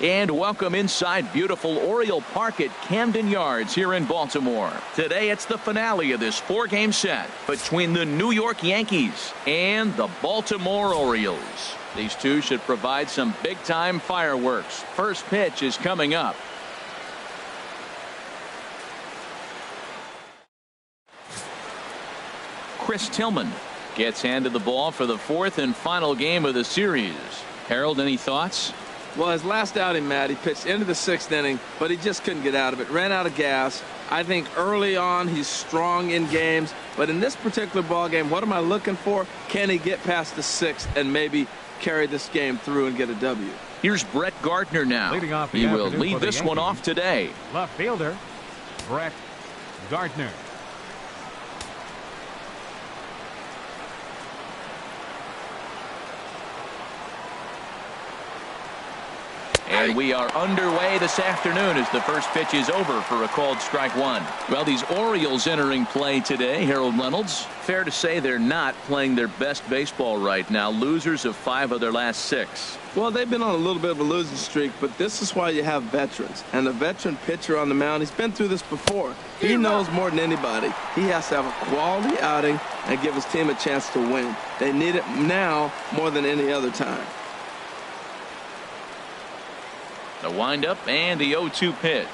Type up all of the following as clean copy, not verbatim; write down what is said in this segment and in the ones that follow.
And welcome inside beautiful Oriole Park at Camden Yards here in Baltimore. Today it's the finale of this 4-game set between the New York Yankees and the Baltimore Orioles. These two should provide some big-time fireworks. First pitch is coming up. Chris Tillman gets handed the ball for the 4th and final game of the series. Harold, any thoughts? Well, his last outing, Matt, he pitched into the 6th inning, but he just couldn't get out of it. Ran out of gas. I think early on he's strong in games, but in this particular ball game, what am I looking for? Can he get past the 6th and maybe carry this game through and get a W? Here's Brett Gardner now. He will lead this one off today. Left fielder, Brett Gardner. And we are underway this afternoon as the first pitch is over for a called strike one. Well, these Orioles entering play today, Harold Reynolds, fair to say they're not playing their best baseball right now. Losers of 5 of their last 6. Well, they've been on a little bit of a losing streak, but this is why you have veterans. And a veteran pitcher on the mound, he's been through this before. He knows more than anybody. He has to have a quality outing and give his team a chance to win. They need it now more than any other time. The windup and the 0-2 pitch.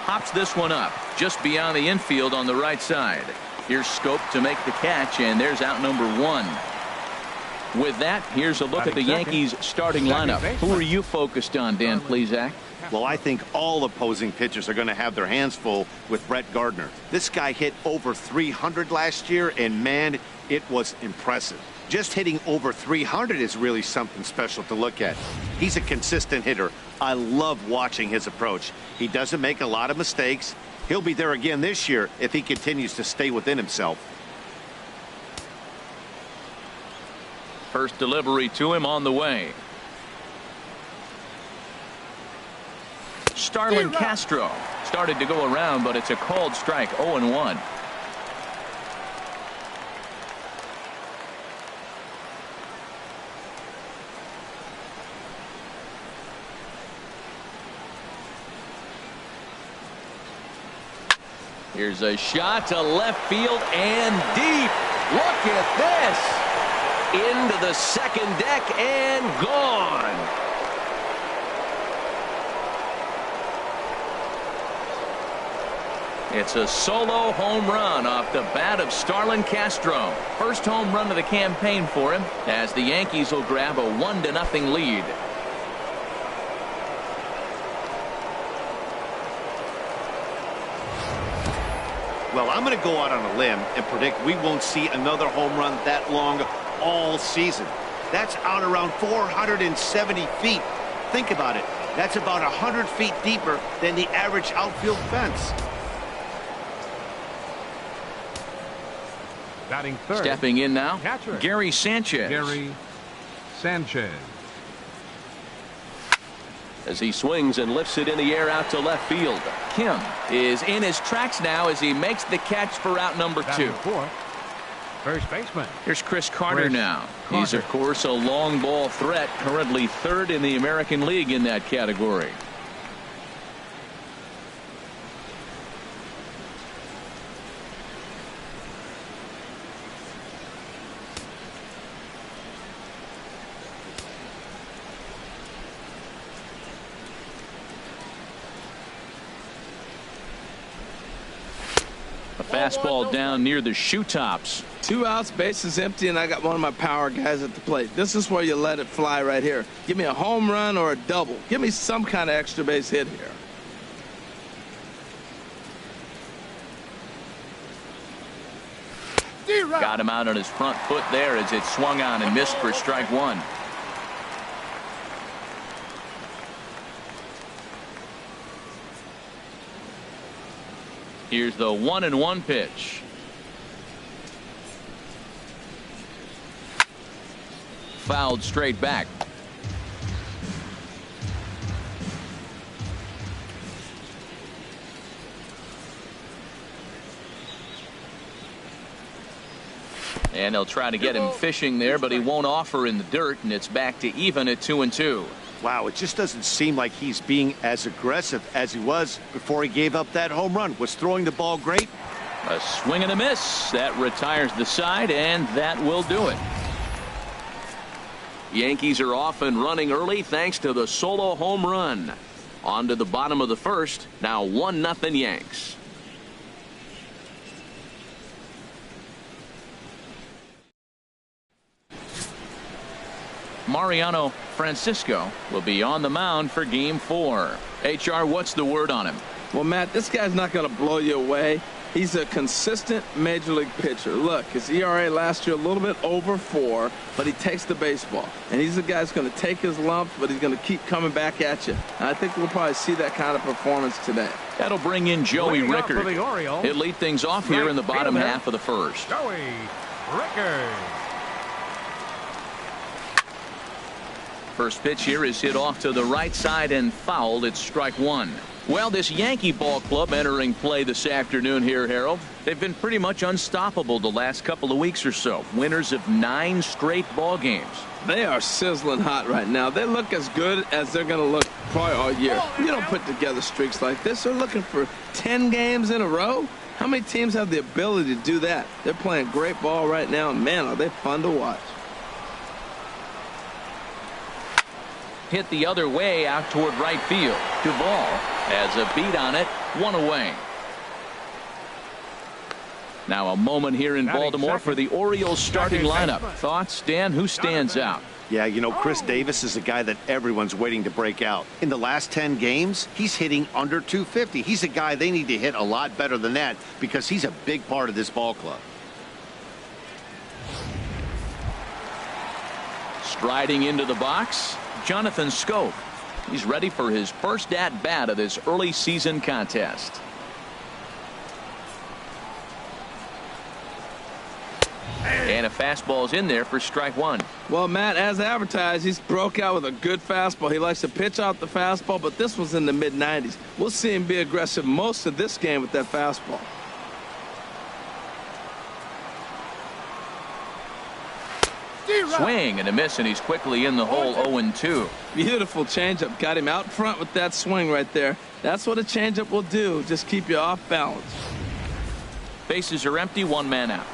Hops this one up just beyond the infield on the right side. Here's Scope to make the catch, and there's out number 1. With that, here's a look at the Yankees starting lineup. Who are you focused on, Dan Plesac? Well, I think all opposing pitchers are going to have their hands full with Brett Gardner. This guy hit over 300 last year, and man, it was impressive. Just hitting over 300 is really something special to look at. He's a consistent hitter. I love watching his approach. He doesn't make a lot of mistakes. He'll be there again this year if he continues to stay within himself. First delivery to him on the way. Starlin Castro started to go around, but it's a called strike. 0-1. Here's a shot to left field and deep. Look at this. Into the second deck and gone. It's a solo home run off the bat of Starlin Castro. First home run of the campaign for him as the Yankees will grab a 1-0 lead. Well, I'm going to go out on a limb and predict we won't see another home run that long all season. That's out around 470 feet. Think about it. That's about 100 feet deeper than the average outfield fence. Batting third. Stepping in now, Catcher. Gary Sanchez. Gary Sanchez. As he swings and lifts it in the air out to left field. Kim is in his tracks now as he makes the catch for out number 2. Fourth, first baseman. Here's Chris Carter Chris now. Carter. He's, of course, a long ball threat, currently 3rd in the American League in that category. A fastball down near the shoe tops. 2 outs, bases empty, and I got one of my power guys at the plate. This is where you let it fly right here. Give me a home run or a double. Give me some kind of extra base hit here. Got him out on his front foot there as it swung on and missed for strike 1. Here's the 1-1 pitch. Fouled straight back. And they'll try to get him fishing there, but he won't offer in the dirt, and it's back to even at 2-2. Wow, it just doesn't seem like he's being as aggressive as he was before he gave up that home run. Was throwing the ball great? A swing and a miss. That retires the side, and that will do it. Yankees are off and running early thanks to the solo home run. On to the bottom of the first. Now 1-0 Yanks. Mariano Francisco will be on the mound for game 4. HR, what's the word on him? Well, Matt, this guy's not going to blow you away. He's a consistent major league pitcher. Look, his ERA last year a little bit over 4, but he takes the baseball. And he's the guy that's going to take his lumps, but he's going to keep coming back at you. And I think we'll probably see that kind of performance today. That'll bring in Joey Rickard. He'll lead things off here in the bottom half of the first. Joey Rickard. First pitch here is hit off to the right side and fouled. It's strike 1. Well, this Yankee ball club entering play this afternoon here, Harold. They've been pretty much unstoppable the last couple of weeks or so. Winners of 9 straight ball games. They are sizzling hot right now. They look as good as they're going to look probably all year. You don't put together streaks like this. They're looking for 10 games in a row. How many teams have the ability to do that? They're playing great ball right now, and man, are they fun to watch. Hit the other way out toward right field. Duvall has a beat on it. 1 away. Now a moment here in Baltimore for the Orioles starting lineup. Thoughts, Dan? Who stands out? Yeah, you know, Chris Davis is a guy that everyone's waiting to break out. In the last 10 games, he's hitting under 250. He's a guy they need to hit a lot better than that because he's a big part of this ball club. Striding into the box, Jonathan Schoop. He's ready for his first at-bat of this early season contest. And a fastball's in there for strike 1. Well, Matt, as advertised, he's broke out with a good fastball. He likes to pitch out the fastball, but this was in the mid-90s. We'll see him be aggressive most of this game with that fastball. Swing and a miss, and he's quickly in the hole. 0-2. Beautiful changeup. Got him out front with that swing right there. That's what a changeup will do. Just keep you off balance. Bases are empty. 1 man out.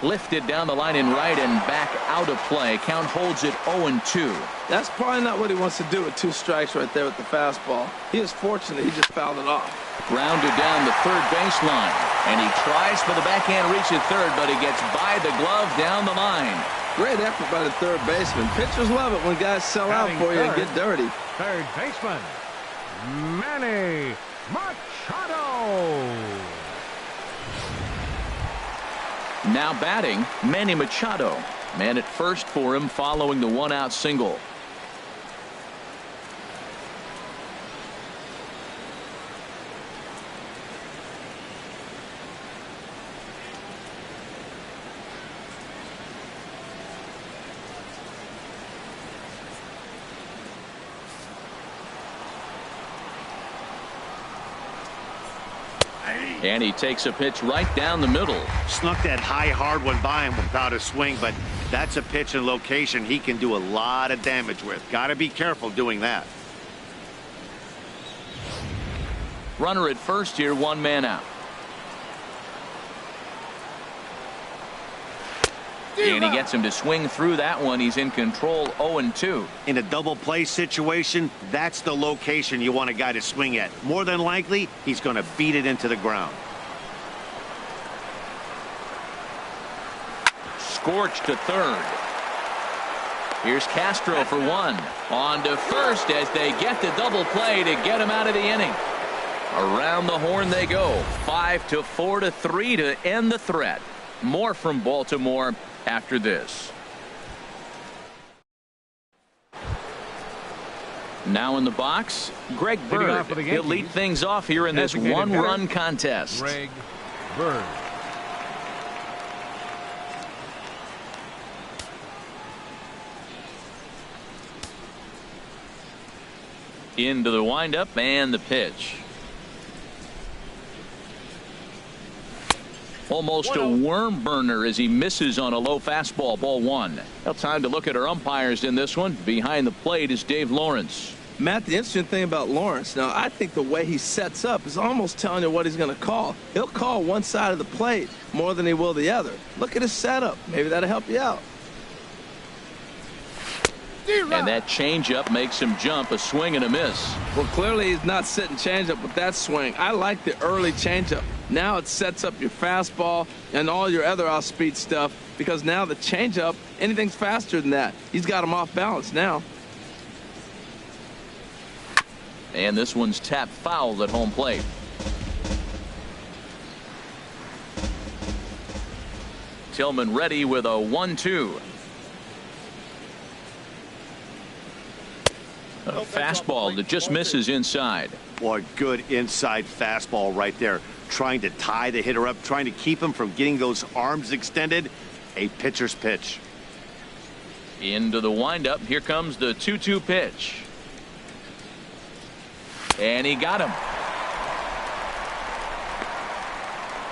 Lifted down the line in right and back out of play. Count holds it 0-2. That's probably not what he wants to do with 2 strikes right there with the fastball. He is fortunate he just fouled it off. Grounded down the third baseline. And he tries for the backhand reach at third, but he gets by the glove down the line. Great effort by the third baseman. Pitchers love it when guys sell out for you and get dirty. Third baseman, Manny Machado. Now batting, Manny Machado. Man at first for him following the 1-out single. And he takes a pitch right down the middle. Snuck that high, hard one by him without a swing, but that's a pitch and location he can do a lot of damage with. Got to be careful doing that. Runner at first here, 1 man out. And he gets him to swing through that one. He's in control. 0-2. In a double play situation, that's the location you want a guy to swing at. More than likely, he's going to beat it into the ground. Scorched to third. Here's Castro for 1. On to first as they get the double play to get him out of the inning. Around the horn they go. 5-4-3 to end the threat. More from Baltimore after this. Now in the box, Greg Bird. He'll lead things off here in this 1-run contest. Greg Bird. Into the windup and the pitch. Almost a worm burner as he misses on a low fastball, ball one. Well, time to look at our umpires in this one. Behind the plate is Dave Lawrence. Matt, the interesting thing about Lawrence, now I think the way he sets up is almost telling you what he's going to call. He'll call one side of the plate more than he will the other. Look at his setup. Maybe that'll help you out. And that changeup makes him jump, a swing and a miss. Well, clearly he's not sitting changeup with that swing. I like the early changeup. Now it sets up your fastball and all your other off-speed stuff, because now the changeup, anything's faster than that. He's got him off balance now. And this one's tapped foul at home plate. Tillman ready with a 1-2. A fastball that just misses inside. Boy, good inside fastball right there. Trying to tie the hitter up, trying to keep him from getting those arms extended. A pitcher's pitch. Into the windup. Here comes the 2-2 pitch. And he got him.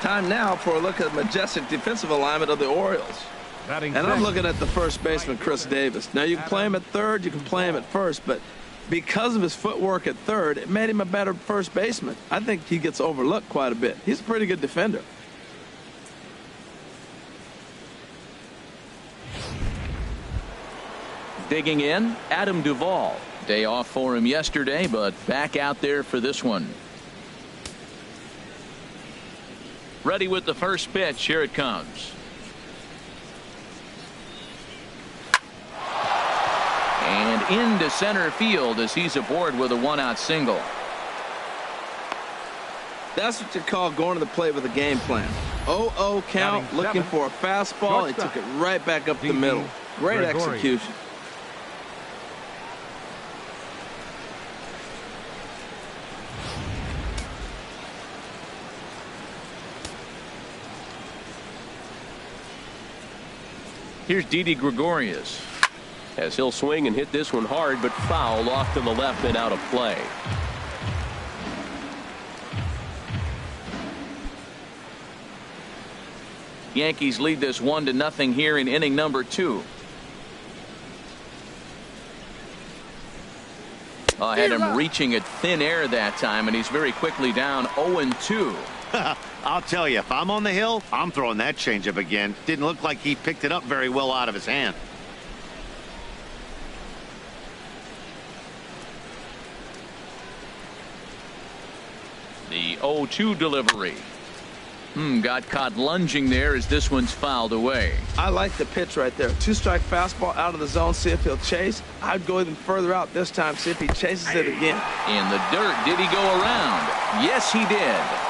Time now for a look at the majestic defensive alignment of the Orioles. And I'm looking at the first baseman, Chris Davis. Now, you can play him at third, you can play him at first, but because of his footwork at third, it made him a better first baseman. I think he gets overlooked quite a bit. He's a pretty good defender. Digging in, Adam Duvall. Day off for him yesterday, but back out there for this one. Ready with the first pitch. Here it comes. And into center field as he's aboard with a one-out single. That's what you call going to the plate with a game plan. 0-0 count, looking for a fastball. He took it right back up the middle. Great execution. Here's Didi Gregorius. As he'll swing and hit this one hard, but foul off to the left and out of play. Yankees lead this 1-0 here in inning number 2. Had him reaching at thin air that time, and he's very quickly down 0-2. I'll tell you, if I'm on the hill, I'm throwing that changeup again. Didn't look like he picked it up very well out of his hand. The 0-2 delivery. Got caught lunging there as this one's fouled away. I like the pitch right there. 2-strike fastball out of the zone. See if he'll chase. I'd go even further out this time. See if he chases it again. In the dirt. Did he go around? Yes, he did.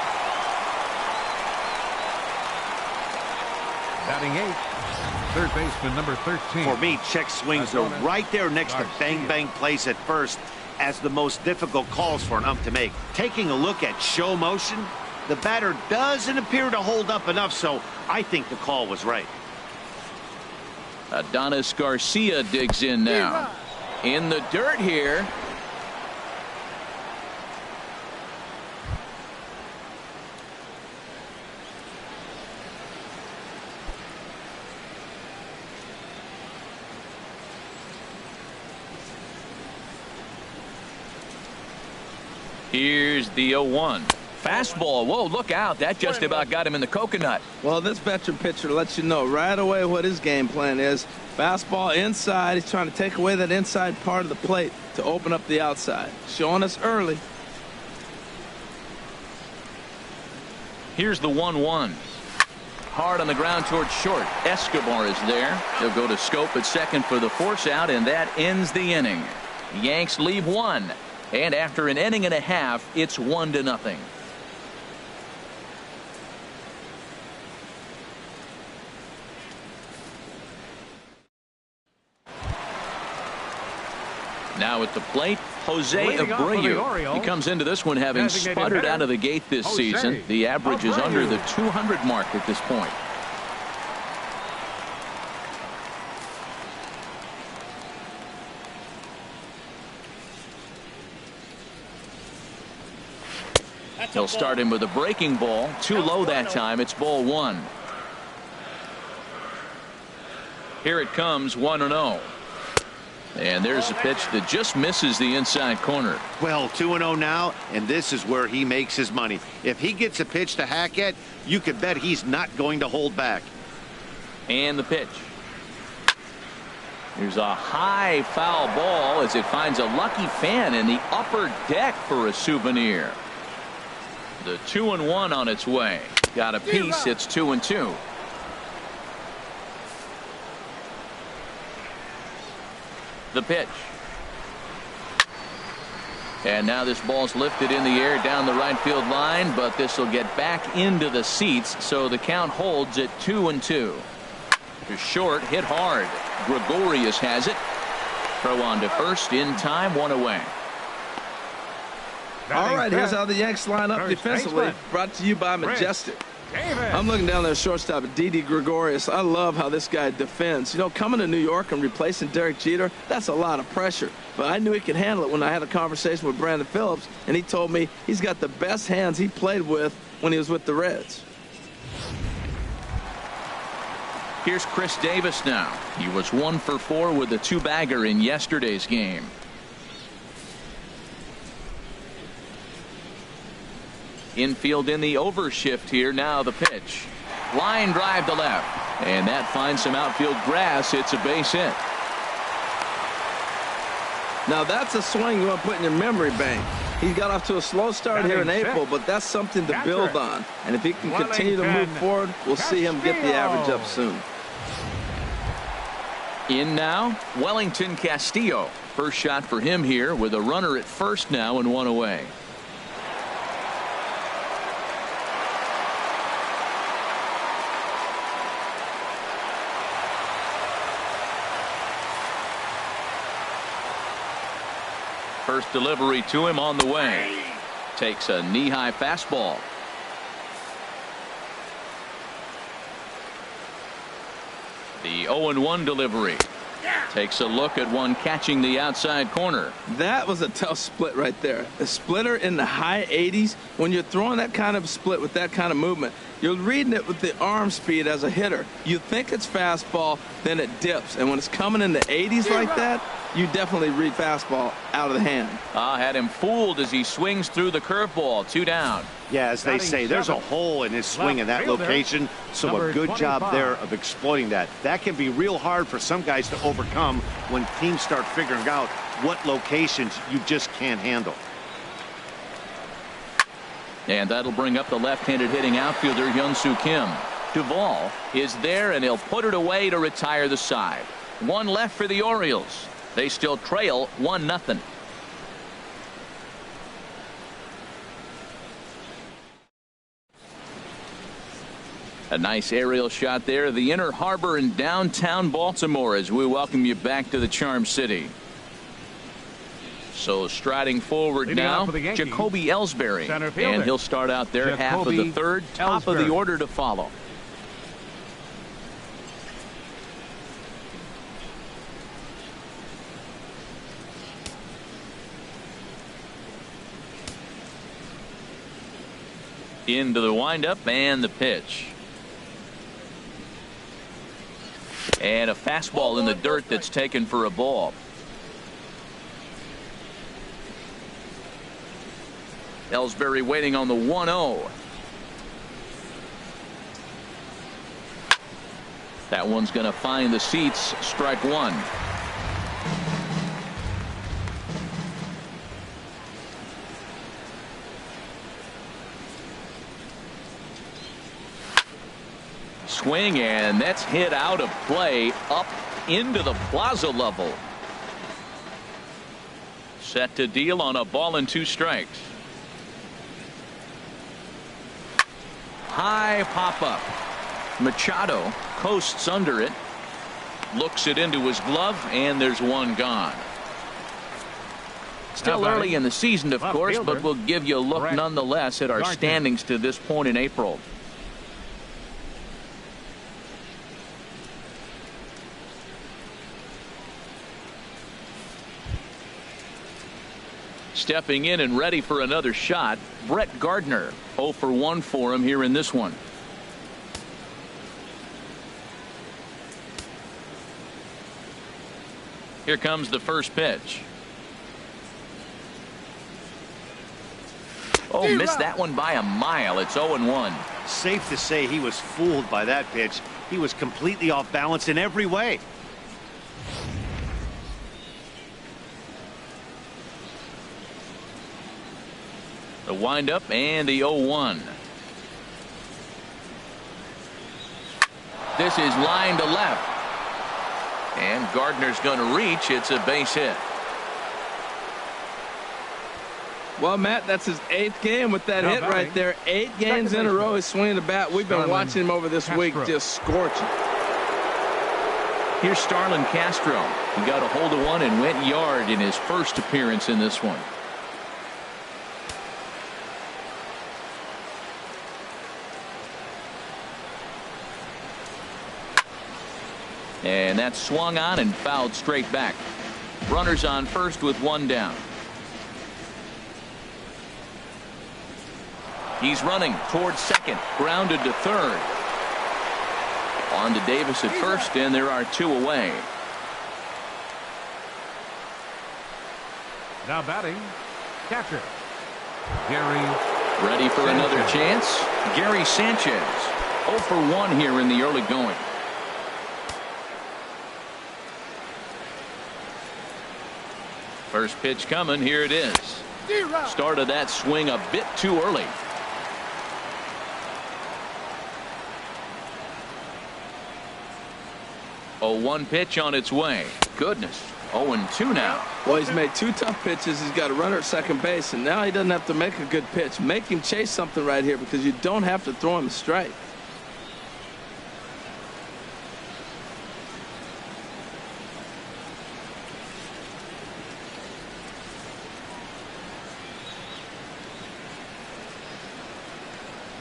Batting 8th, third baseman number 13. For me, check swings are right there next to bang bang plays at first as the most difficult calls for an ump to make. Taking a look at show motion, the batter doesn't appear to hold up enough, so I think the call was right. Adonis Garcia digs in now. In the dirt here. Here's the 0-1. Fastball. Whoa, look out. That just about got him in the coconut. Well, this veteran pitcher lets you know right away what his game plan is. Fastball inside. He's trying to take away that inside part of the plate to open up the outside. Showing us early. Here's the 1-1. Hard on the ground towards short. Escobar is there. He'll go to Scope at second for the force out, and that ends the inning. Yanks leave one. And after an inning and a half, it's 1-0. Now at the plate, Jose Abreu. He comes into this one having sputtered out of the gate this season. The average is under the 200 mark at this point. He'll start him with a breaking ball. Too low that time. It's ball 1. Here it comes, 1-0. And there's a pitch that just misses the inside corner. Well, 2-0 now, and this is where he makes his money. If he gets a pitch to hack at, you could bet he's not going to hold back. And the pitch. Here's a high foul ball as it finds a lucky fan in the upper deck for a souvenir. The 2-1 on its way. Got a piece. It's 2-2. The pitch. And now this ball's lifted in the air down the right field line, but this will get back into the seats, so the count holds at 2-2. To short, hit hard. Gregorius has it. Throw on to first in time, 1 away. All right, here's how the Yanks line up defensively. Brought to you by Majestic. I'm looking down there, shortstop, Didi Gregorius. I love how this guy defends. You know, coming to New York and replacing Derek Jeter, that's a lot of pressure. But I knew he could handle it when I had a conversation with Brandon Phillips, and he told me he's got the best hands he played with when he was with the Reds. Here's Chris Davis now. He was 1 for 4 with a 2-bagger in yesterday's game. Infield in the overshift here. Now the pitch. Line drive to left. And that finds some outfield grass. It's a base hit. Now that's a swing you want to put in your memory bank. He got off to a slow start here in April, but that's something to build on. And if he can continue to move forward, we'll see him get the average up soon. In now, Wellington Castillo. First shot for him here with a runner at first now and 1 away. First delivery to him on the way. Takes a knee-high fastball. The 0-1 delivery. Takes a look at one catching the outside corner. That was a tough split right there. A splitter in the high 80s. When you're throwing that kind of split with that kind of movement, you're reading it with the arm speed as a hitter. You think it's fastball, then it dips. And when it's coming in the 80s like that, you definitely read fastball out of the hand. Had him fooled as he swings through the curveball. 2 down. Yeah, as they say, there's a hole in his swing in that location, so a good job there of exploiting that. That can be real hard for some guys to overcome when teams start figuring out what locations you just can't handle. And that'll bring up the left-handed hitting outfielder Hyun-Soo Kim. Duvall is there, and he'll put it away to retire the side. 1 left for the Orioles. They still trail 1-0. A nice aerial shot there. The Inner Harbor in downtown Baltimore as we welcome you back to the Charm City. So striding forward Leading now, off for the Yankees, Jacoby Ellsbury. center fielder. And he'll start out there half of the third. Top of the Ellsbury. order to follow. Into the windup and the pitch. And a fastball in the dirt that's taken for a ball. Ellsbury waiting on the 1-0. That one's going to find the seats. Strike 1. Swing, and that's hit out of play up into the plaza level. Set to deal on a ball and 2 strikes. High pop up. Machado coasts under it. Looks it into his glove, and there's 1 gone. Still early in the season, of course, but we'll give you a look nonetheless at our standings to this point in April. Stepping in and ready for another shot, Brett Gardner. 0 for 1 for him here in this one. Here comes the first pitch. Oh, missed that one by a mile. It's 0-1. Safe to say he was fooled by that pitch. He was completely off balance in every way. The windup and the 0-1. This is line to left. And Gardner's going to reach. It's a base hit. Well, Matt, that's his 8th game with that hit right there. 8 games in a row he's swinging the bat. We've been watching him over this week just scorching. Here's Starlin Castro. He got a hold of one and went yard in his first appearance in this one. And that's swung on and fouled straight back. Runners on first with 1 down. He's running towards second. Grounded to third. On to Davis at first, and there are 2 away. Now batting, catcher Gary. Ready for another chance. Gary Sanchez. 0 for 1 here in the early going. First pitch coming. Here it is. Started that swing a bit too early. 0-1 pitch on its way. Goodness. 0-2 now. Well, he's made 2 tough pitches. He's got a runner at second base, and now he doesn't have to make a good pitch. Make him chase something right here because you don't have to throw him straight.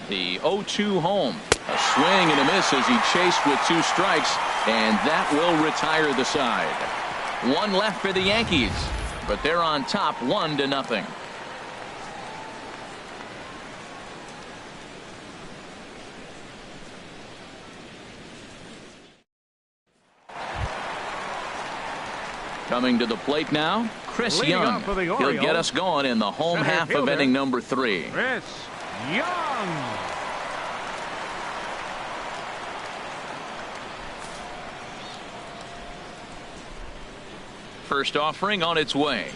The 0-2 home. A swing and a miss as he chased with 2 strikes, and that will retire the side. 1 left for the Yankees, but they're on top 1-0. Coming to the plate now, Chris Leading Young. off for the He'll get us going in the home center half of fielder, inning number 3. Chris Young. First offering on its way.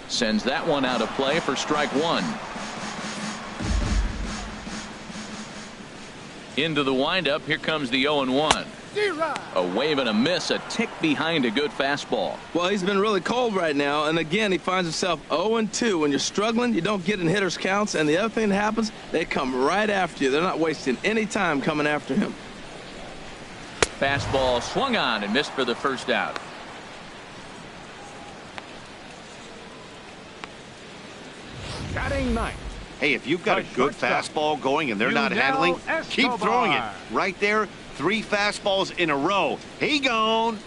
Sends that one out of play for strike 1. Into the windup. Here comes the 0-1. A wave and a miss, a tick behind a good fastball. Well, he's been really cold right now, and again, he finds himself 0-2. When you're struggling, you don't get in hitters' counts, and the other thing that happens, they come right after you. They're not wasting any time coming after him. Fastball swung on and missed for the first out. Batting 9th. Hey, if you've got a good fastball going and they're not handling, keep throwing it. Right there, 3 fastballs in a row. He gone.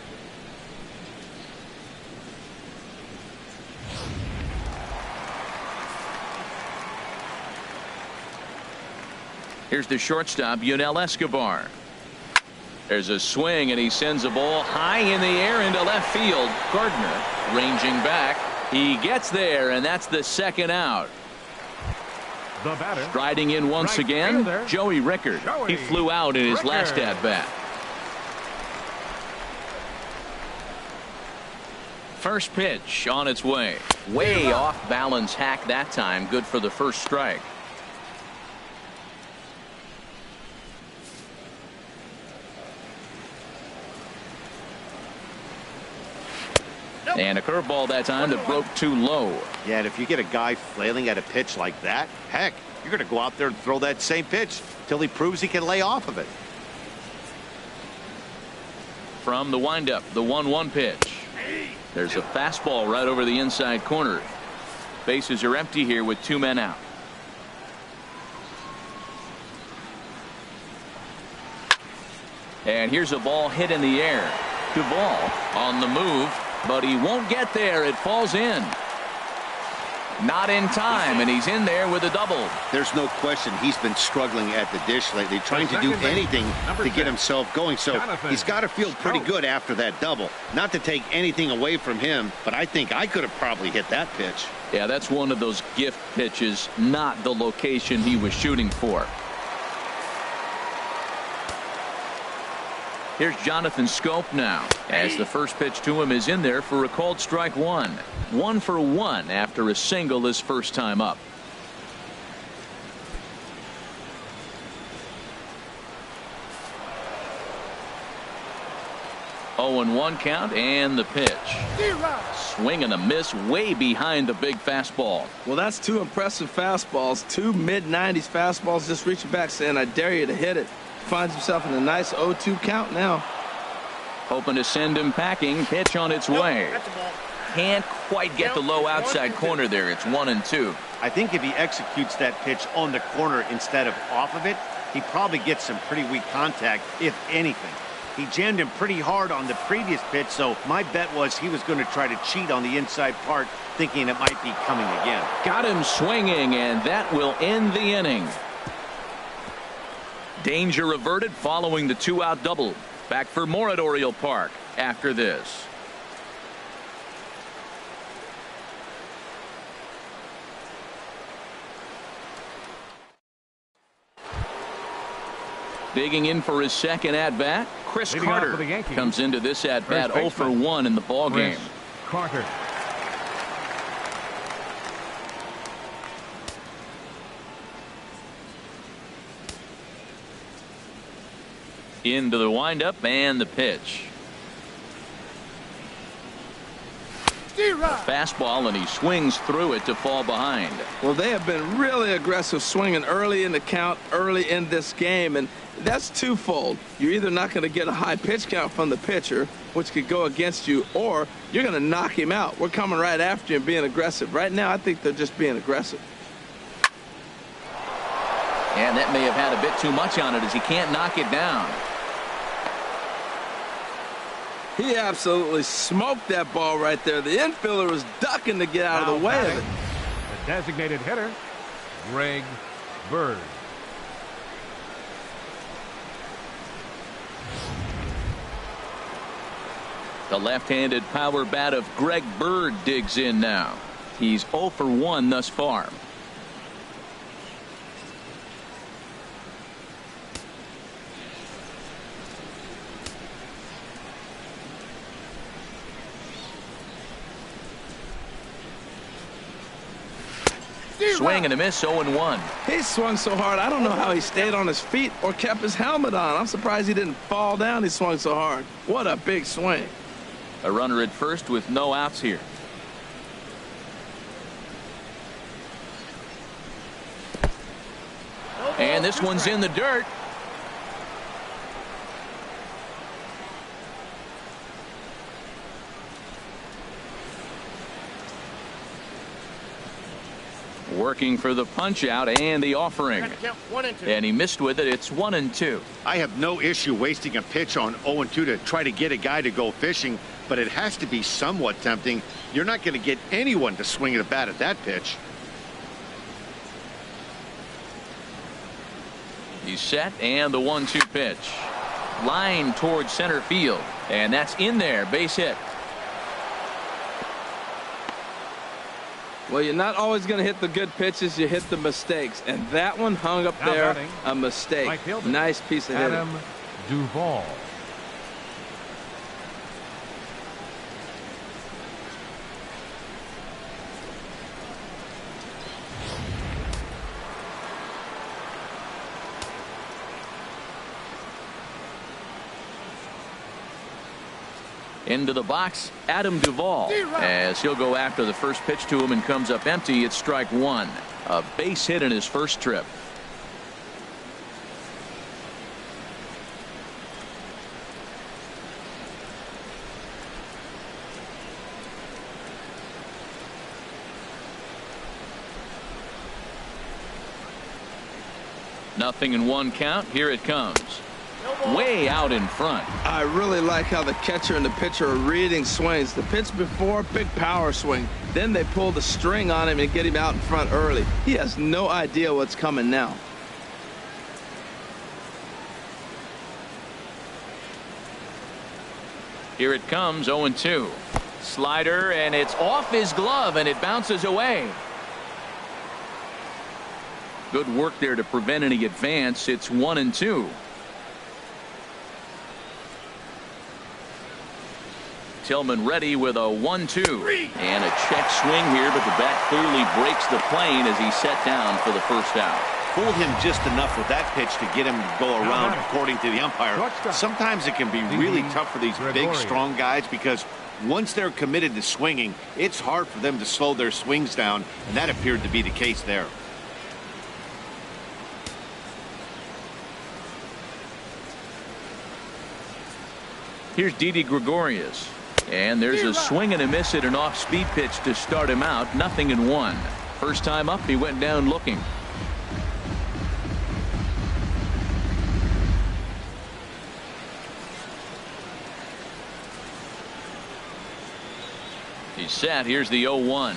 Here's the shortstop, Yunel Escobar. There's a swing, and he sends a ball high in the air into left field. Gardner ranging back. He gets there, and that's the 2nd out. The batter, Striding in once right again, fielder, Joey Rickard. He flew out in his last at-bat. First pitch on its way. Way off balance hack that time. Good for the first strike. And a curveball that time that broke too low. Yeah, and if you get a guy flailing at a pitch like that, heck, you're going to go out there and throw that same pitch till he proves he can lay off of it. From the windup, the 1-1 pitch. There's a fastball right over the inside corner. Bases are empty here with 2 men out. And here's a ball hit in the air. Duvall on the move, but he won't get there. It falls in. Not in time, and he's in there with a double. There's no question he's been struggling at the dish lately, trying to do anything to get himself going. So he's got to feel pretty good after that double. Not to take anything away from him, but I think I could have probably hit that pitch. Yeah, that's one of those gift pitches, not the location he was shooting for. Here's Jonathan Scope now, as the first pitch to him is in there for a called strike one. 1 for 1 after a single his first time up. Oh, and 1 count, and the pitch. Swing and a miss way behind the big fastball. Well, that's 2 impressive fastballs, 2 mid-90s fastballs just reaching back saying, I dare you to hit it. Finds himself in a nice 0-2 count now. Hoping to send him packing. Pitch on its way. Can't quite get the low outside corner there. It's 1-2. I think if he executes that pitch on the corner instead of off of it, he probably gets some pretty weak contact, if anything. He jammed him pretty hard on the previous pitch, so my bet was he was going to try to cheat on the inside part, thinking it might be coming again. Got him swinging, and that will end the inning. Danger averted following the 2-out double. Back for more at Oriole Park after this. Digging in for his second at-bat, Chris Carter comes into this at-bat 0 for 1 in the ball game. Carter. Into the windup and the pitch. Fastball, and he swings through it to fall behind. Well, they have been really aggressive swinging early in the count, early in this game, and that's twofold. You're either not going to get a high pitch count from the pitcher, which could go against you, or you're going to knock him out. We're coming right after you and being aggressive. Right now, I think they're just being aggressive. And that may have had a bit too much on it as he can't knock it down. He absolutely smoked that ball right there. The infielder was ducking to get out of the way of it. The designated hitter, Greg Bird. The left-handed power bat of Greg Bird digs in now. He's 0 for 1 thus far. Swing and a miss, 0-1. He swung so hard, I don't know how he stayed on his feet or kept his helmet on. I'm surprised he didn't fall down. He swung so hard. What a big swing. A runner at first with no outs here. And this one's in the dirt. Working for the punch out and the offering. And he missed with it. It's 1-2. I have no issue wasting a pitch on 0-2 to try to get a guy to go fishing, but it has to be somewhat tempting. You're not going to get anyone to swing at a bat at that pitch. He's set, and the 1-2 pitch. Line towards center field. And that's in there. Base hit. Well, you're not always going to hit the good pitches. You hit the mistakes. And that one hung up there, a mistake. Nice piece of hitting. Adam Duvall. Into the box, Adam Duvall, as he'll go after the first pitch to him and comes up empty. It's strike one. A base hit in his first trip. Nothing in one count. Here it comes. way out in front. I really like how the catcher and the pitcher are reading swings. The pitch before, big power swing. Then they pull the string on him and get him out in front early. He has no idea what's coming now. Here it comes, 0-2. Slider, and it's off his glove, and it bounces away. Good work there to prevent any advance. It's 1-2. Tillman ready with a 1-2. And a check swing here, but the bat clearly breaks the plane as he's set down for the first out. Fooled him just enough with that pitch to get him to go around, according to the umpire. Sometimes it can be really tough for these big, strong guys because once they're committed to swinging, it's hard for them to slow their swings down, and that appeared to be the case there. Here's Didi Gregorius. And there's a swing and a miss at an off-speed pitch to start him out. 0-1. First time up, he went down looking. He's set. Here's the 0-1.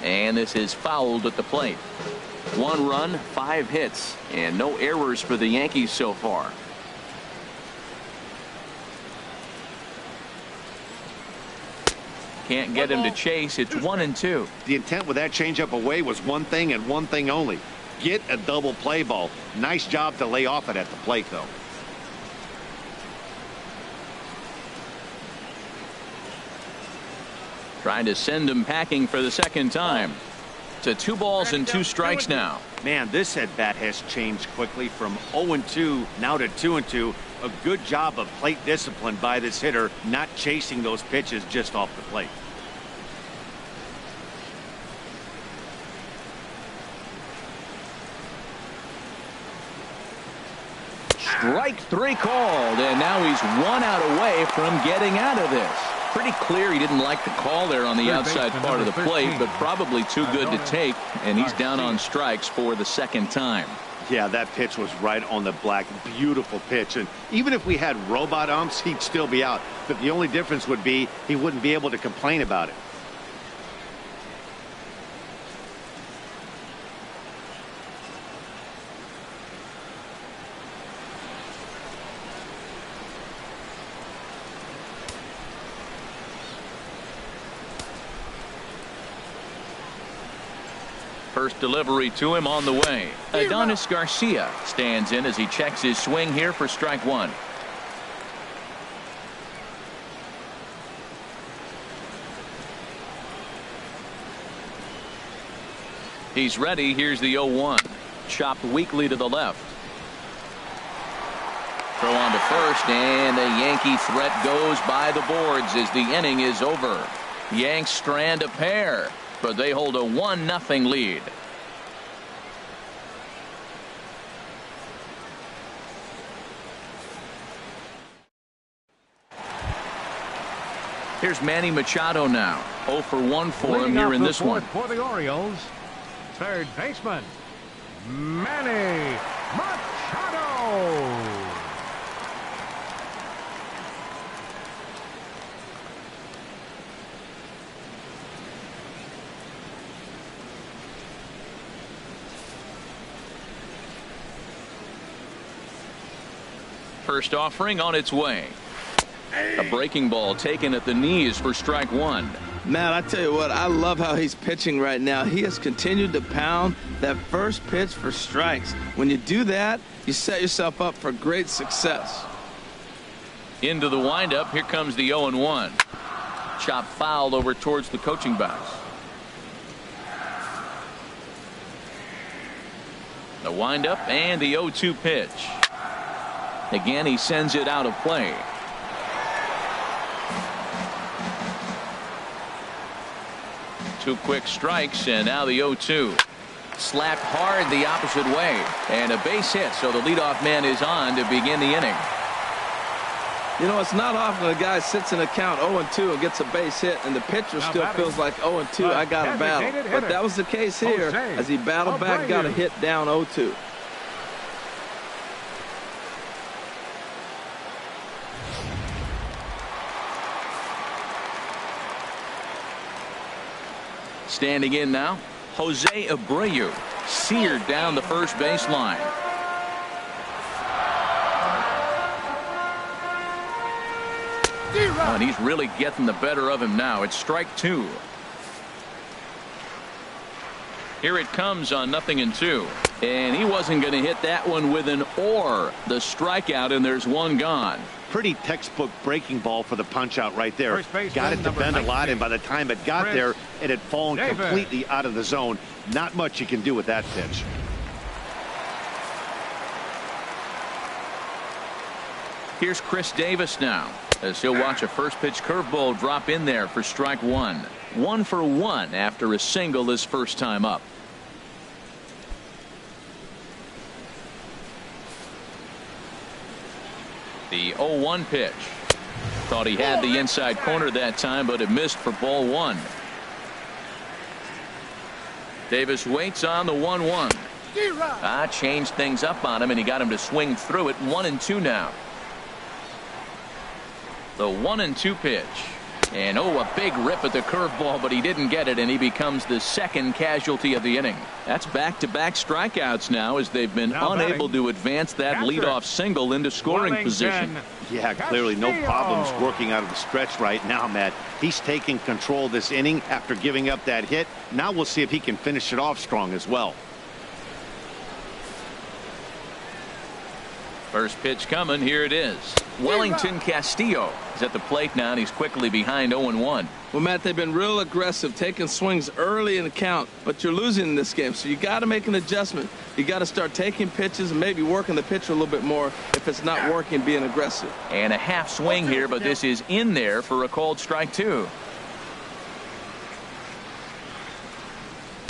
And this is fouled at the plate. 1 run, 5 hits, and no errors for the Yankees so far. Can't get him to chase. It's 1-2. The intent with that changeup away was one thing and one thing only. Get a double play ball. Nice job to lay off it at the plate, though. Trying to send him packing for the second time. To 2 balls and 2 strikes now. Man, this at bat has changed quickly from 0-2 now to 2-2. A good job of plate discipline by this hitter, not chasing those pitches just off the plate. Strike 3 called, and now he's 1 out away from getting out of this. Pretty clear he didn't like the call there on the outside part of the plate, but probably too good to take, and he's down on strikes for the second time. Yeah, that pitch was right on the black. Beautiful pitch. And even if we had robot umps, he'd still be out. But the only difference would be he wouldn't be able to complain about it. First delivery to him on the way. Adonis Garcia stands in as he checks his swing here for strike 1. He's ready. Here's the 0-1. Chopped weakly to the left. Throw on to first, and the Yankee threat goes by the boards as the inning is over. Yanks strand a pair, but they hold a 1-0 lead. Here's Manny Machado now. 0 for 1 for him here in this one. For the Orioles, third baseman, Manny Machado. First offering on its way. A breaking ball taken at the knees for strike 1. Man, I tell you what, I love how he's pitching right now. He has continued to pound that first pitch for strikes. When you do that, you set yourself up for great success. Into the windup. Here comes the 0-1. Chop fouled over towards the coaching box. The windup and the 0-2 pitch. Again, he sends it out of play. Two quick strikes, and now the 0-2. Slapped hard the opposite way, and a base hit, so the leadoff man is on to begin the inning. You know, it's not often a guy sits in a count 0-2 and gets a base hit, and the pitcher still feels like 0-2, I got to battle. But that was the case here as he battled back, got a hit down 0-2. Standing in now, Jose Abreu, seared down the first baseline. Oh, and he's really getting the better of him now. It's strike 2. Here it comes on 0-2. And he wasn't going to hit that one with an or. The strikeout, and there's one gone. Pretty textbook breaking ball for the punch out right there. Got it to bend a lot, and by the time it got there, it had fallen completely out of the zone. Not much you can do with that pitch. Here's Chris Davis now, as he'll watch a first pitch curveball drop in there for strike 1. 1 for 1 after a single his first time up. The 0-1 pitch. Thought he had the inside corner that time, but it missed for ball 1. Davis waits on the 1-1. Changed things up on him, and he got him to swing through it. 1-2 now. The 1-2 pitch. And a big rip at the curveball, but he didn't get it, and he becomes the second casualty of the inning. That's back-to-back strikeouts now, as they've been unable to advance that leadoff single into scoring position. Yeah, clearly no problems working out of the stretch right now, Matt. He's taking control of this inning after giving up that hit. Now we'll see if he can finish it off strong as well. First pitch coming. Here it is. Wellington Castillo is at the plate now, and he's quickly behind 0-1. Well, Matt, they've been real aggressive, taking swings early in the count, but you're losing in this game, so you got to make an adjustment. You got to start taking pitches and maybe working the pitcher a little bit more if it's not working, being aggressive. And a half swing here, but this is in there for a called strike 2.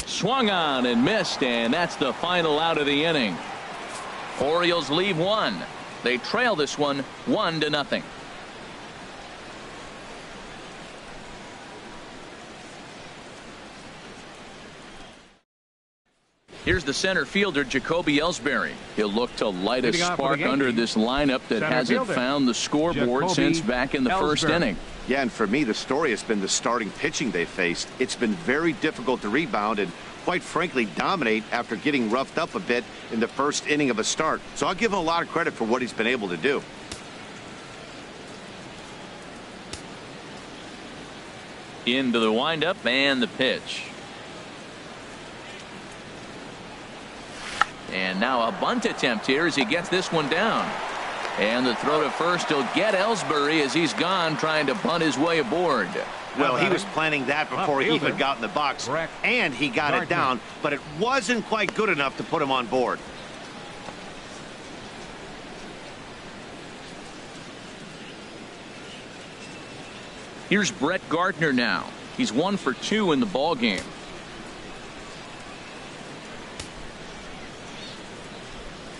Swung on and missed, and that's the final out of the inning. Orioles leave 1. They trail this one 1-0. Here's the center fielder, Jacoby Ellsbury. He'll look to light a spark under this lineup that hasn't found the scoreboard since back in the first inning. Yeah, and for me, the story has been the starting pitching they faced. It's been very difficult to rebound and, quite frankly, dominate after getting roughed up a bit in the first inning of a start. So I'll give him a lot of credit for what he's been able to do. Into the windup and the pitch. And now a bunt attempt here as he gets this one down. And the throw to first will get Ellsbury as he's gone, trying to bunt his way aboard. Well, he was planning that before he even got in the box, and he got it down, but it wasn't quite good enough to put him on board. Here's Brett Gardner now. He's 1 for 2 in the ball game.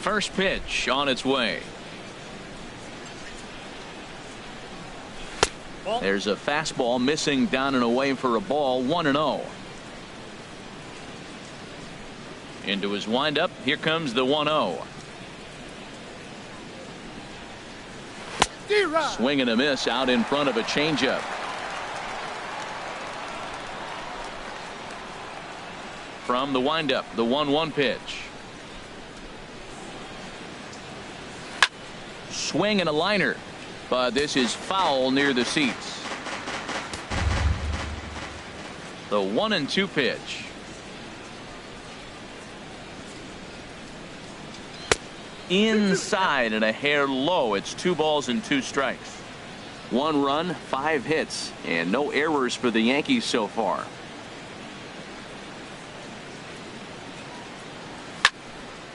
First pitch on its way. There's a fastball missing down and away for a ball. 1-0. Into his windup. Here comes the 1-0. Swing and a miss out in front of a changeup. From the windup, the 1-1 pitch. Swing and a liner, but this is foul near the seats. The 1-2 pitch. Inside and a hair low. It's 2 balls and 2 strikes. 1 run, 5 hits, and no errors for the Yankees so far.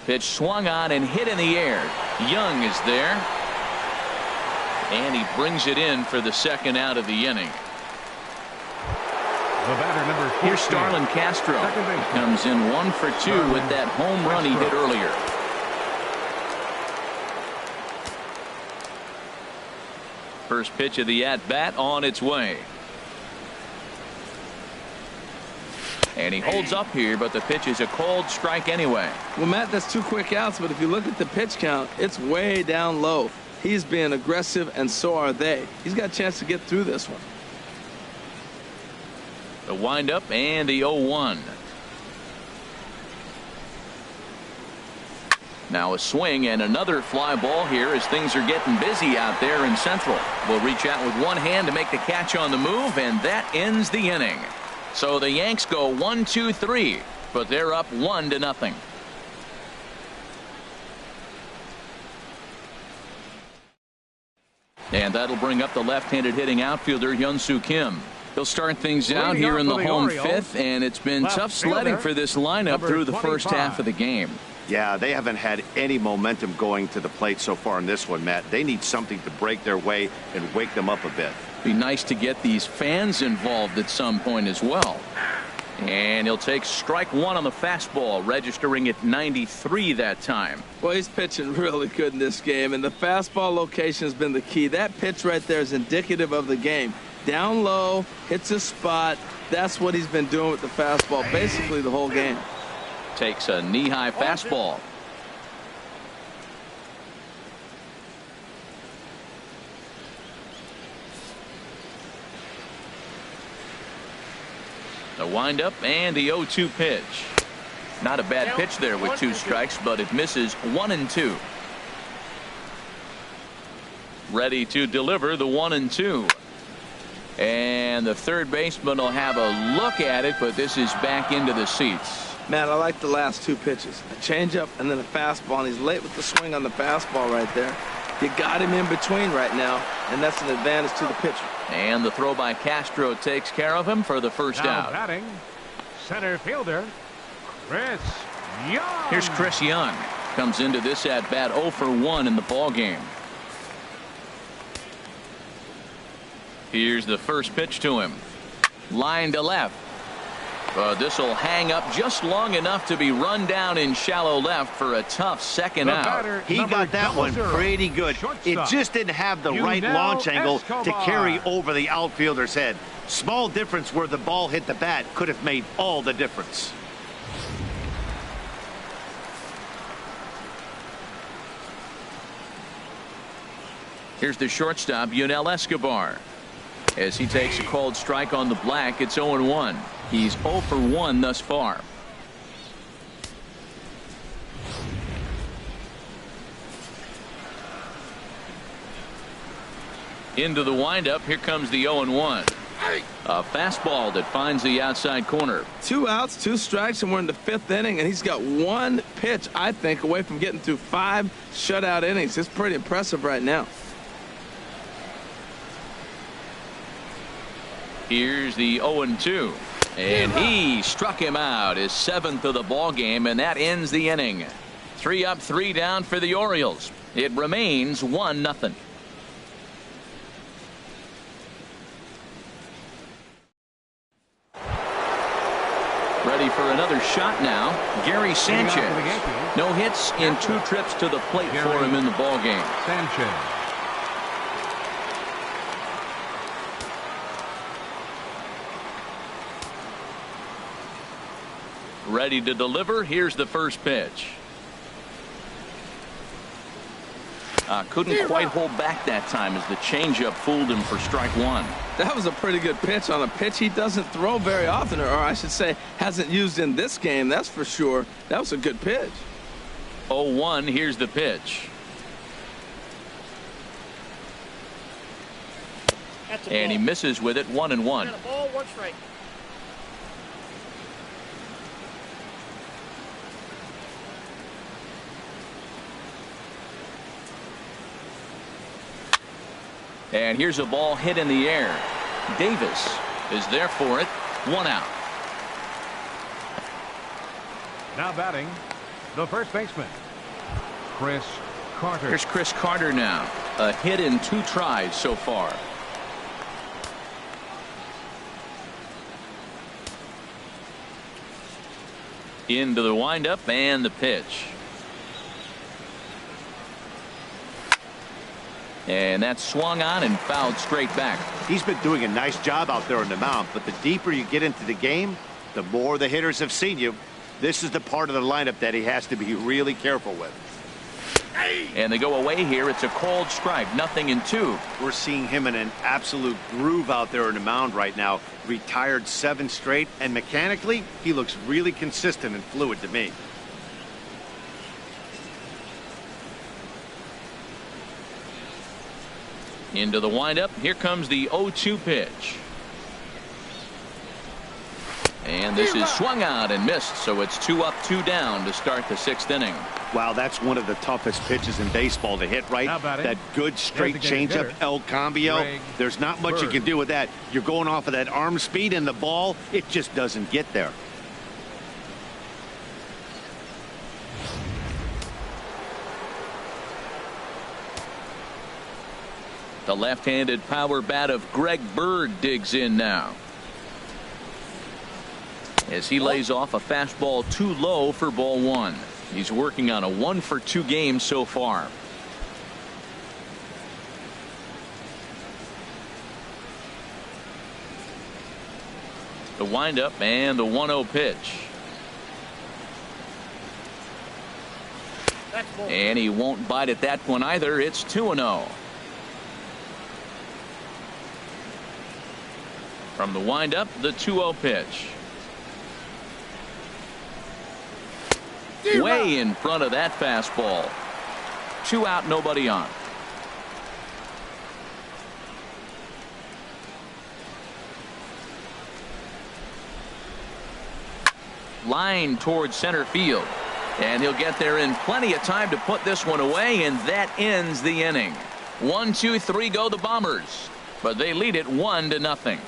Pitch swung on and hit in the air. Young is there. And he brings it in for the second out of the inning. The batter, number 14. Here's Starlin Castro. He comes in 1 for 2 with that home run he hit earlier. First pitch of the at-bat on its way. And he holds up here, but the pitch is a called strike anyway. Well, Matt, that's 2 quick outs, but if you look at the pitch count, it's way down low. He's being aggressive, and so are they. He's got a chance to get through this one. The windup and the 0-1. Now a swing and another fly ball here as things are getting busy out there in Central. Will reach out with one hand to make the catch on the move, and that ends the inning. So the Yanks go 1-2-3, but they're up 1-0. And that'll bring up the left-handed hitting outfielder Hyun-Soo Kim. He'll start things out here in the home fifth, and it's been tough sledding for this lineup through the first half of the game. Yeah, they haven't had any momentum going to the plate so far in this one, Matt. They need something to break their way and wake them up a bit. Be nice to get these fans involved at some point as well. And he'll take strike one on the fastball, registering at 93 that time. Well, he's pitching really good in this game, and the fastball location has been the key. That pitch right there is indicative of the game. Down low, hits a spot. That's what he's been doing with the fastball basically the whole game. Takes a knee-high fastball. The windup and the 0-2 pitch. Not a bad pitch there with 2 strikes, but it misses 1-2. Ready to deliver the 1-2. And the third baseman will have a look at it, but this is back into the seats. Matt, I like the last 2 pitches. A changeup and then a fastball, and he's late with the swing on the fastball right there. You got him in between right now, and that's an advantage to the pitcher. And the throw by Castro takes care of him for the first out. Batting, center fielder, Chris Young. Here's Chris Young. Comes into this at bat 0 for 1 in the ball game. Here's the first pitch to him. Line to left. This will hang up just long enough to be run down in shallow left for a tough second out. He got that one pretty good. It just didn't have the right launch angle to carry over the outfielder's head. Small difference where the ball hit the bat could have made all the difference. Here's the shortstop, Yunel Escobar. As he takes a called strike on the black, it's 0-1. He's 0 for 1 thus far. Into the windup. Here comes the 0-1. A fastball that finds the outside corner. 2 outs, 2 strikes, and we're in the 5th inning, and he's got 1 pitch, I think, away from getting through 5 shutout innings. It's pretty impressive right now. Here's the 0-2. And he struck him out, his 7th of the ball game, and that ends the inning. 3 up, 3 down for the Orioles. It remains 1-0. Ready for another shot now. Gary Sanchez. No hits in 2 trips to the plate for him in the ball game. Sanchez. Ready to deliver. Here's the first pitch. Couldn't quite hold back that time as the changeup fooled him for strike 1. That was a pretty good pitch on a pitch he doesn't throw very often, or I should say hasn't used in this game, that's for sure. That was a good pitch. 0-1. Here's the pitch. And he misses with it. 1-1. Ball, 1 strike. And here's a ball hit in the air. Davis is there for it. 1 out. Now batting, the first baseman, Chris Carter. Here's Chris Carter now. A hit in 2 tries so far. Into the windup and the pitch. And that's swung on and fouled straight back. He's been doing a nice job out there on the mound, but the deeper you get into the game, the more the hitters have seen you. This is the part of the lineup that he has to be really careful with. And they go away here. It's a called strike, 0-2. We're seeing him in an absolute groove out there on the mound right now. Retired 7 straight, and mechanically, he looks really consistent and fluid to me. Into the windup. Here comes the 0-2 pitch. And this is swung out and missed, so it's 2 up, 2 down to start the 6th inning. Wow, that's one of the toughest pitches in baseball to hit, right? That good straight changeup, El Cambio. There's not much you can do with that. You're going off of that arm speed, and the ball, it just doesn't get there. The left-handed power bat of Greg Bird digs in now, as he lays off a fastball too low for ball 1. He's working on a 1-for-2 game so far. The windup and the 1-0 pitch. And he won't bite at that one either. It's 2-0. From the windup, the 2-0 pitch. Way in front of that fastball. 2 out, nobody on. Line towards center field. And he'll get there in plenty of time to put this one away, and that ends the inning. 1, 2, 3 go the Bombers, but they lead it 1-0.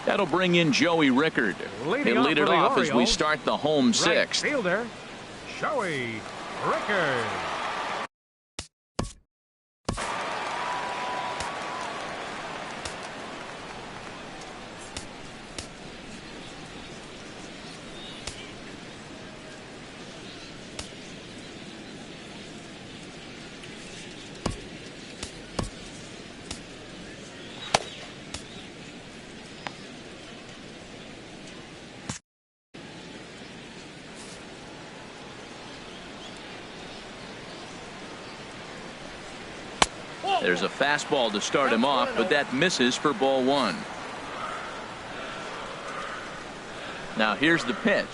That'll bring in Joey Rickard. He'll lead it off as we start the home 6th. Right fielder, Joey Rickard. There's a fastball to start him off, but that misses for ball 1. Now here's the pitch.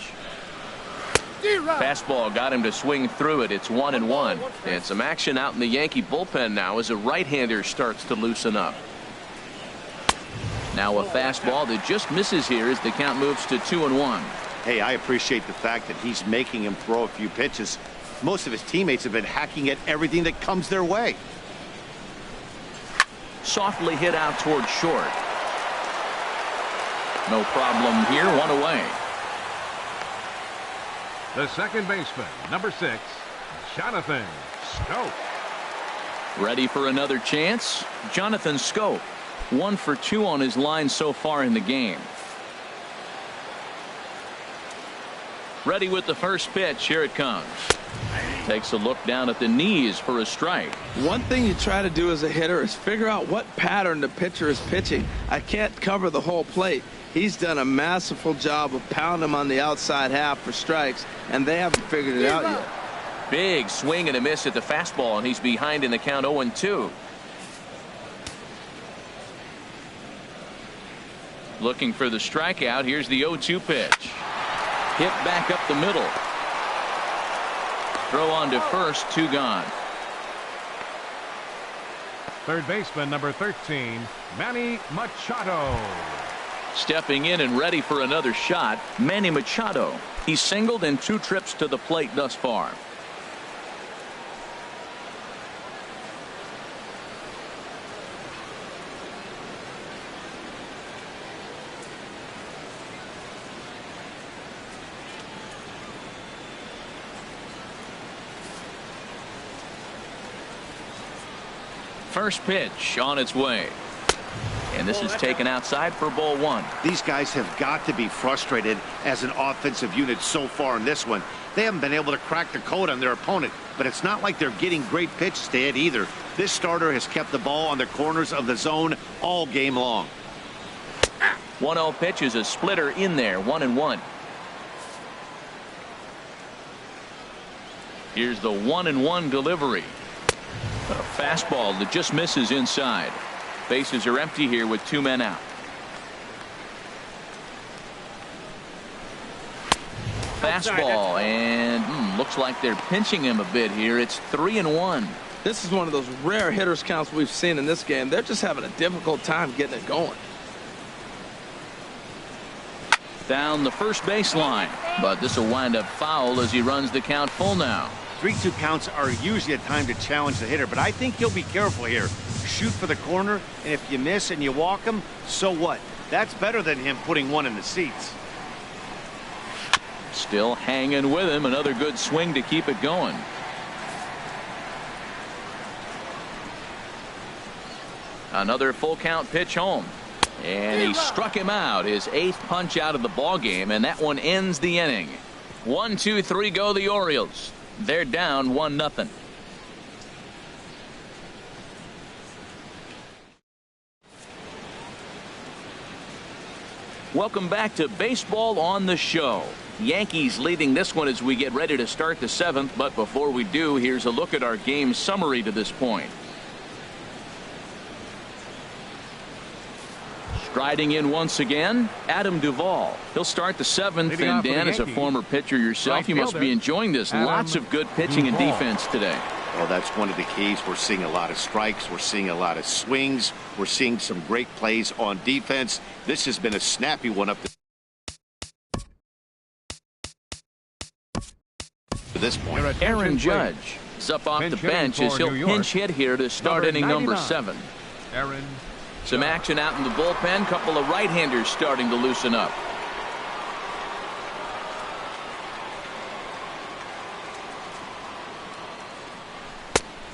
Fastball got him to swing through it. It's 1-1. And some action out in the Yankee bullpen now as a right-hander starts to loosen up. Now a fastball that just misses here as the count moves to 2-1. Hey, I appreciate the fact that he's making him throw a few pitches. Most of his teammates have been hacking at everything that comes their way. Softly hit out toward short. No problem here, 1 away. The second baseman, number 6, Jonathan Schoop. Ready for another chance? Jonathan Schoop, 1 for 2 on his line so far in the game. Ready with the first pitch. Here it comes. Takes a look down at the knees for a strike. One thing you try to do as a hitter is figure out what pattern the pitcher is pitching. I can't cover the whole plate. He's done a masterful job of pounding him on the outside half for strikes, and they haven't figured it out yet. Big swing and a miss at the fastball, and he's behind in the count 0-2. Looking for the strikeout. Here's the 0-2 pitch. Hit back up the middle. Throw on to first, 2 gone. Third baseman, number 13, Manny Machado. Stepping in and ready for another shot, Manny Machado. He's singled in 2 trips to the plate thus far. First pitch on its way. And this is taken outside for ball 1. These guys have got to be frustrated as an offensive unit so far in this one. They haven't been able to crack the code on their opponent, but it's not like they're getting great pitches to hit either. This starter has kept the ball on the corners of the zone all game long. 1-0 pitch is a splitter in there, 1-1. Here's the 1-1 delivery. A fastball that just misses inside. Bases are empty here with 2 men out. Fastball, and looks like they're pinching him a bit here. It's 3-1. This is one of those rare hitters counts we've seen in this game. They're just having a difficult time getting it going. Down the first baseline, but this will wind up foul as he runs the count full now. 3-2 counts are usually a time to challenge the hitter, but I think he'll be careful here. Shoot for the corner, and if you miss and you walk him, so what? That's better than him putting one in the seats. Still hanging with him. Another good swing to keep it going. Another full count pitch home. And he struck him out. His 8th punch out of the ball game, and that one ends the inning. 1, 2, 3 go the Orioles. They're down 1-0. Welcome back to Baseball on the Show. Yankees leading this one as we get ready to start the 7th, but before we do, here's a look at our game summary to this point. Striding in once again, Adam Duvall. He'll start the 7th, and Dan, as a former pitcher yourself, you must be enjoying this. Lots of good pitching and defense today. Well, that's one of the keys. We're seeing a lot of strikes. We're seeing a lot of swings. We're seeing some great plays on defense. This has been a snappy one up to this point. Aaron Judge is up off the bench as he'll pinch hit here to start inning number 7. Aaron. Some action out in the bullpen. Couple of right-handers starting to loosen up.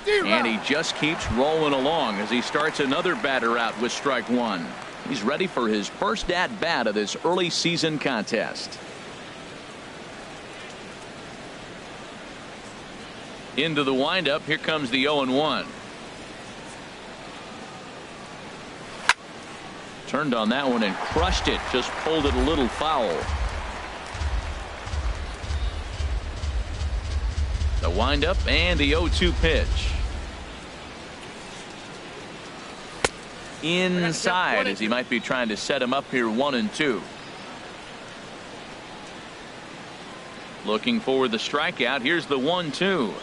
And he just keeps rolling along as he starts another batter out with strike 1. He's ready for his first at-bat of this early season contest. Into the windup. Here comes the 0-1. Turned on that one and crushed it. Just pulled it a little foul. The windup and the 0-2 pitch. Inside as he might be trying to set him up here 1-2. Looking for the strikeout. Here's the 1-2.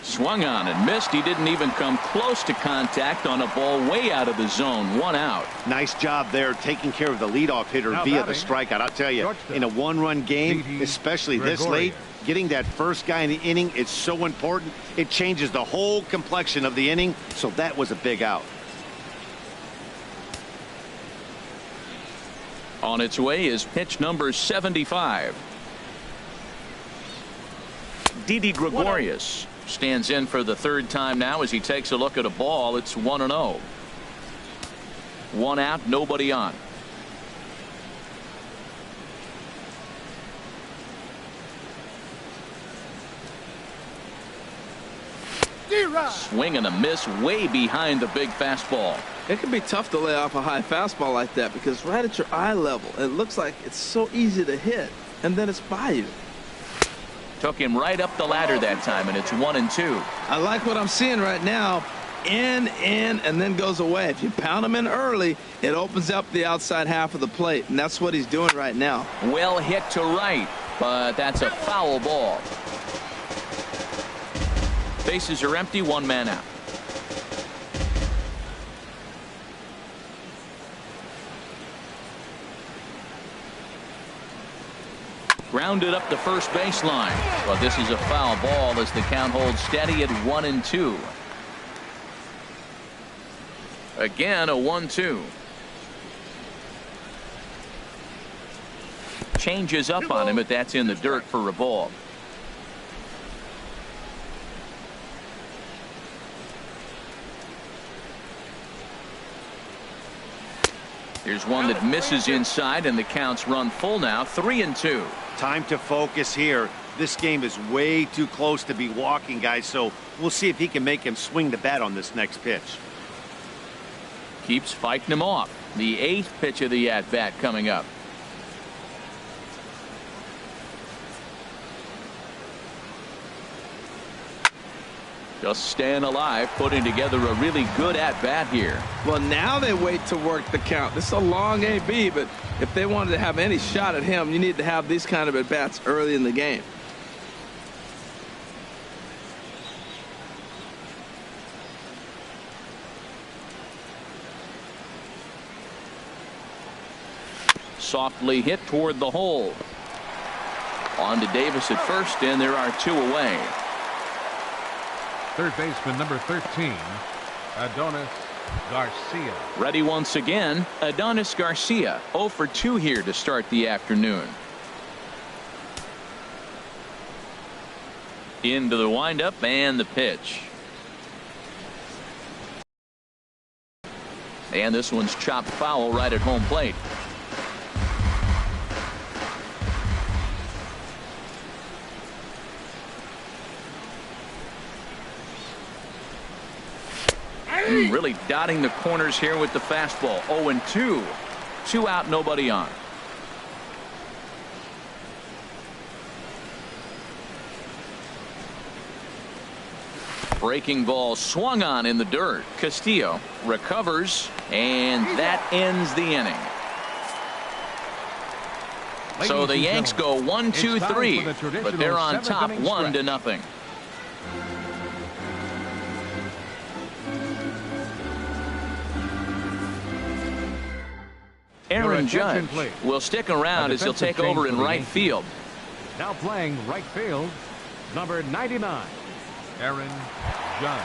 Swung on and missed. He didn't even come close to contact on a ball way out of the zone. 1 out. Nice job there taking care of the leadoff hitter via the strikeout. I'll tell you, in a one-run game, especially this late, getting that first guy in the inning is so important. It changes the whole complexion of the inning, so that was a big out. On its way is pitch number 75. Didi Gregorius stands in for the 3rd time now as he takes a look at a ball. It's 1-0. 1 out, nobody on. Swing and a miss way behind the big fastball. It can be tough to lay off a high fastball like that because right at your eye level, it looks like it's so easy to hit, and then it's by you. Took him right up the ladder that time, and it's 1-2. I like what I'm seeing right now. In, and then goes away. If you pound him in early, it opens up the outside half of the plate, and that's what he's doing right now. Well hit to right, but that's a foul ball. Bases are empty, 1 man out. Grounded up the first baseline, but this is a foul ball as the count holds steady at 1-2. Again, a 1-2. Changes up on him, but that's in the dirt for a ball. Here's one that misses inside, and the counts run full now, 3-2. Time to focus here. This game is way too close to be walking, guys, so we'll see if he can make him swing the bat on this next pitch. Keeps fighting him off. The 8th pitch of the at-bat coming up. Just staying alive, putting together a really good at-bat here. Well, now they wait to work the count. This is a long AB, but if they wanted to have any shot at him, you need to have these kind of at-bats early in the game. Softly hit toward the hole. On to Davis at first, and there are 2 away. Third baseman number 13, Adonis Garcia. Ready once again, Adonis Garcia, 0 for 2 here to start the afternoon. Into the windup and the pitch. And this one's chopped foul right at home plate. Really dotting the corners here with the fastball. 0-2. 2 out, nobody on. Breaking ball swung on in the dirt. Castillo recovers, and that ends the inning. So the Yanks go 1-2-3, but they're on top 1-0. Aaron Judge will stick around as he'll take over in right field. Now playing right field, number 99, Aaron Judge.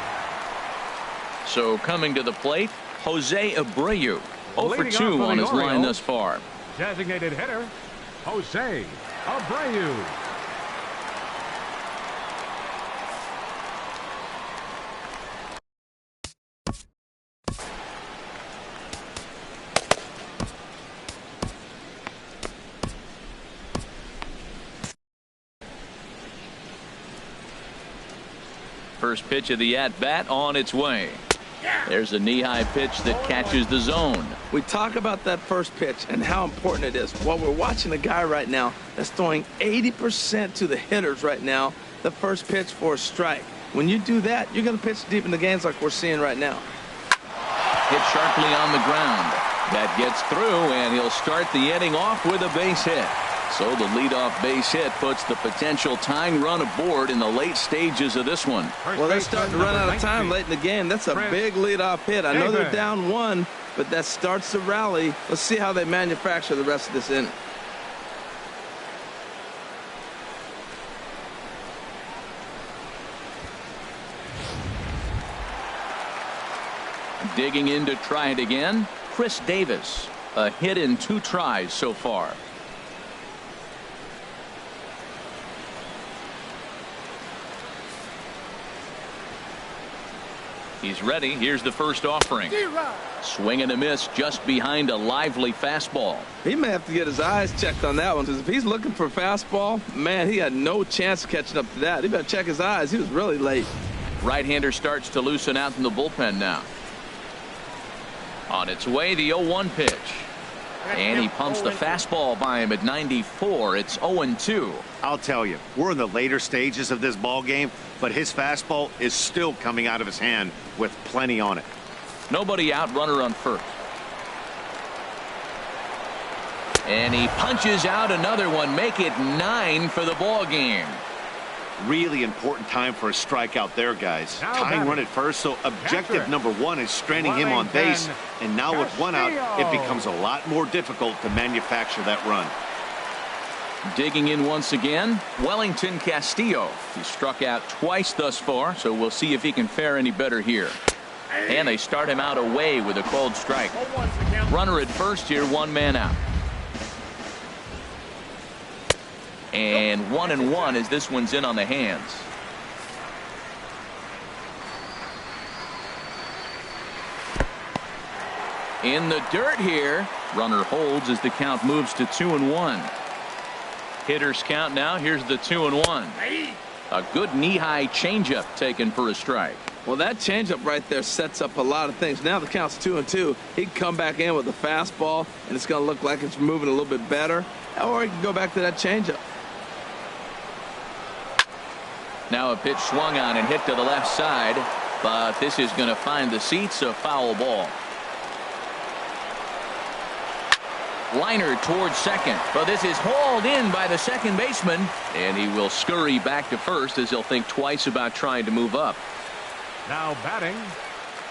So coming to the plate, Jose Abreu, 0 for 2 on his line thus far. Designated hitter, Jose Abreu. First pitch of the at-bat on its way. There's a knee-high pitch that catches the zone. We talk about that first pitch and how important it is. Well, we're watching a guy right now that's throwing 80% to the hitters right now, the first pitch for a strike. When you do that, you're going to pitch deep in the games like we're seeing right now. Hit sharply on the ground. That gets through, and he'll start the inning off with a base hit. So the leadoff base hit puts the potential tying run aboard in the late stages of this one. Well, they're starting to run out of time late in the game. That's a big leadoff hit. I know they're down 1, but that starts the rally. Let's see how they manufacture the rest of this inning. Digging in to try it again, Chris Davis. A hit in 2 tries so far. He's ready. Here's the first offering. Swing and a miss just behind a lively fastball. He may have to get his eyes checked on that one, because if he's looking for a fastball, man, he had no chance of catching up to that. He better check his eyes. He was really late. Right-hander starts to loosen out in the bullpen now. On its way, the 0-1 pitch. And he pumps the fastball by him at 94. It's 0-2. I'll tell you, we're in the later stages of this ball game, but his fastball is still coming out of his hand with plenty on it. Nobody out, runner on first. And he punches out another one, make it 9 for the ball game. Really important time for a strikeout there, guys. Tying run at first, so objective number 1 is stranding him on base, and now with 1 out, it becomes a lot more difficult to manufacture that run. Digging in once again, Wellington Castillo. He struck out twice thus far, so we'll see if he can fare any better here. And they start him out away with a called strike. Runner at first here, 1 man out. And 1-1 as this one's in on the hands. In the dirt here. Runner holds as the count moves to 2-1. Hitters count now. Here's the 2-1. A good knee-high changeup taken for a strike. Well, that changeup right there sets up a lot of things. Now the count's 2-2. He can come back in with a fastball, and it's going to look like it's moving a little bit better. Or he can go back to that changeup. Now a pitch swung on and hit to the left side, but this is going to find the seats, a foul ball. Liner towards second, but this is hauled in by the second baseman, and he will scurry back to first as he'll think twice about trying to move up. Now batting,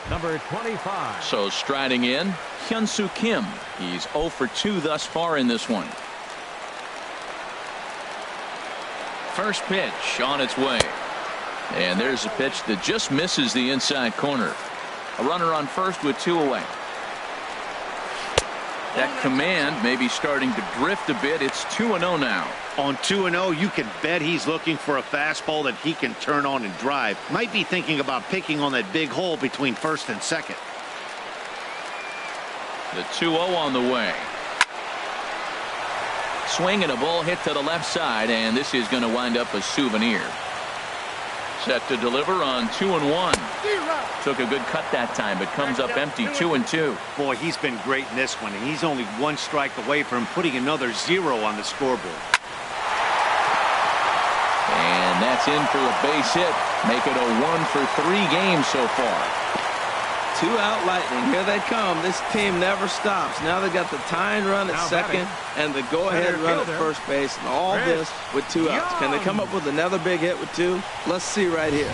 number 25. So striding in, Hyun-Soo Kim. He's 0 for 2 thus far in this one. First pitch on its way. And there's a pitch that just misses the inside corner. A runner on first with 2 away. That command may be starting to drift a bit. It's 2-0 now. On 2-0, you can bet he's looking for a fastball that he can turn on and drive. Might be thinking about picking on that big hole between first and second. The 2-0 on the way. Swing and a ball hit to the left side, and this is going to wind up a souvenir. Set to deliver on 2-1. Took a good cut that time, but comes up empty. 2-2. Boy, he's been great in this one, and he's only 1 strike away from putting another 0 on the scoreboard. And that's in for a base hit. Make it a 1 for 3 games so far. 2 out Lightning. Here they come. This team never stops. Now they got the tying run at Now second and the go-ahead run at first base, and all this with 2 outs. Can they come up with another big hit with 2? Let's see right here.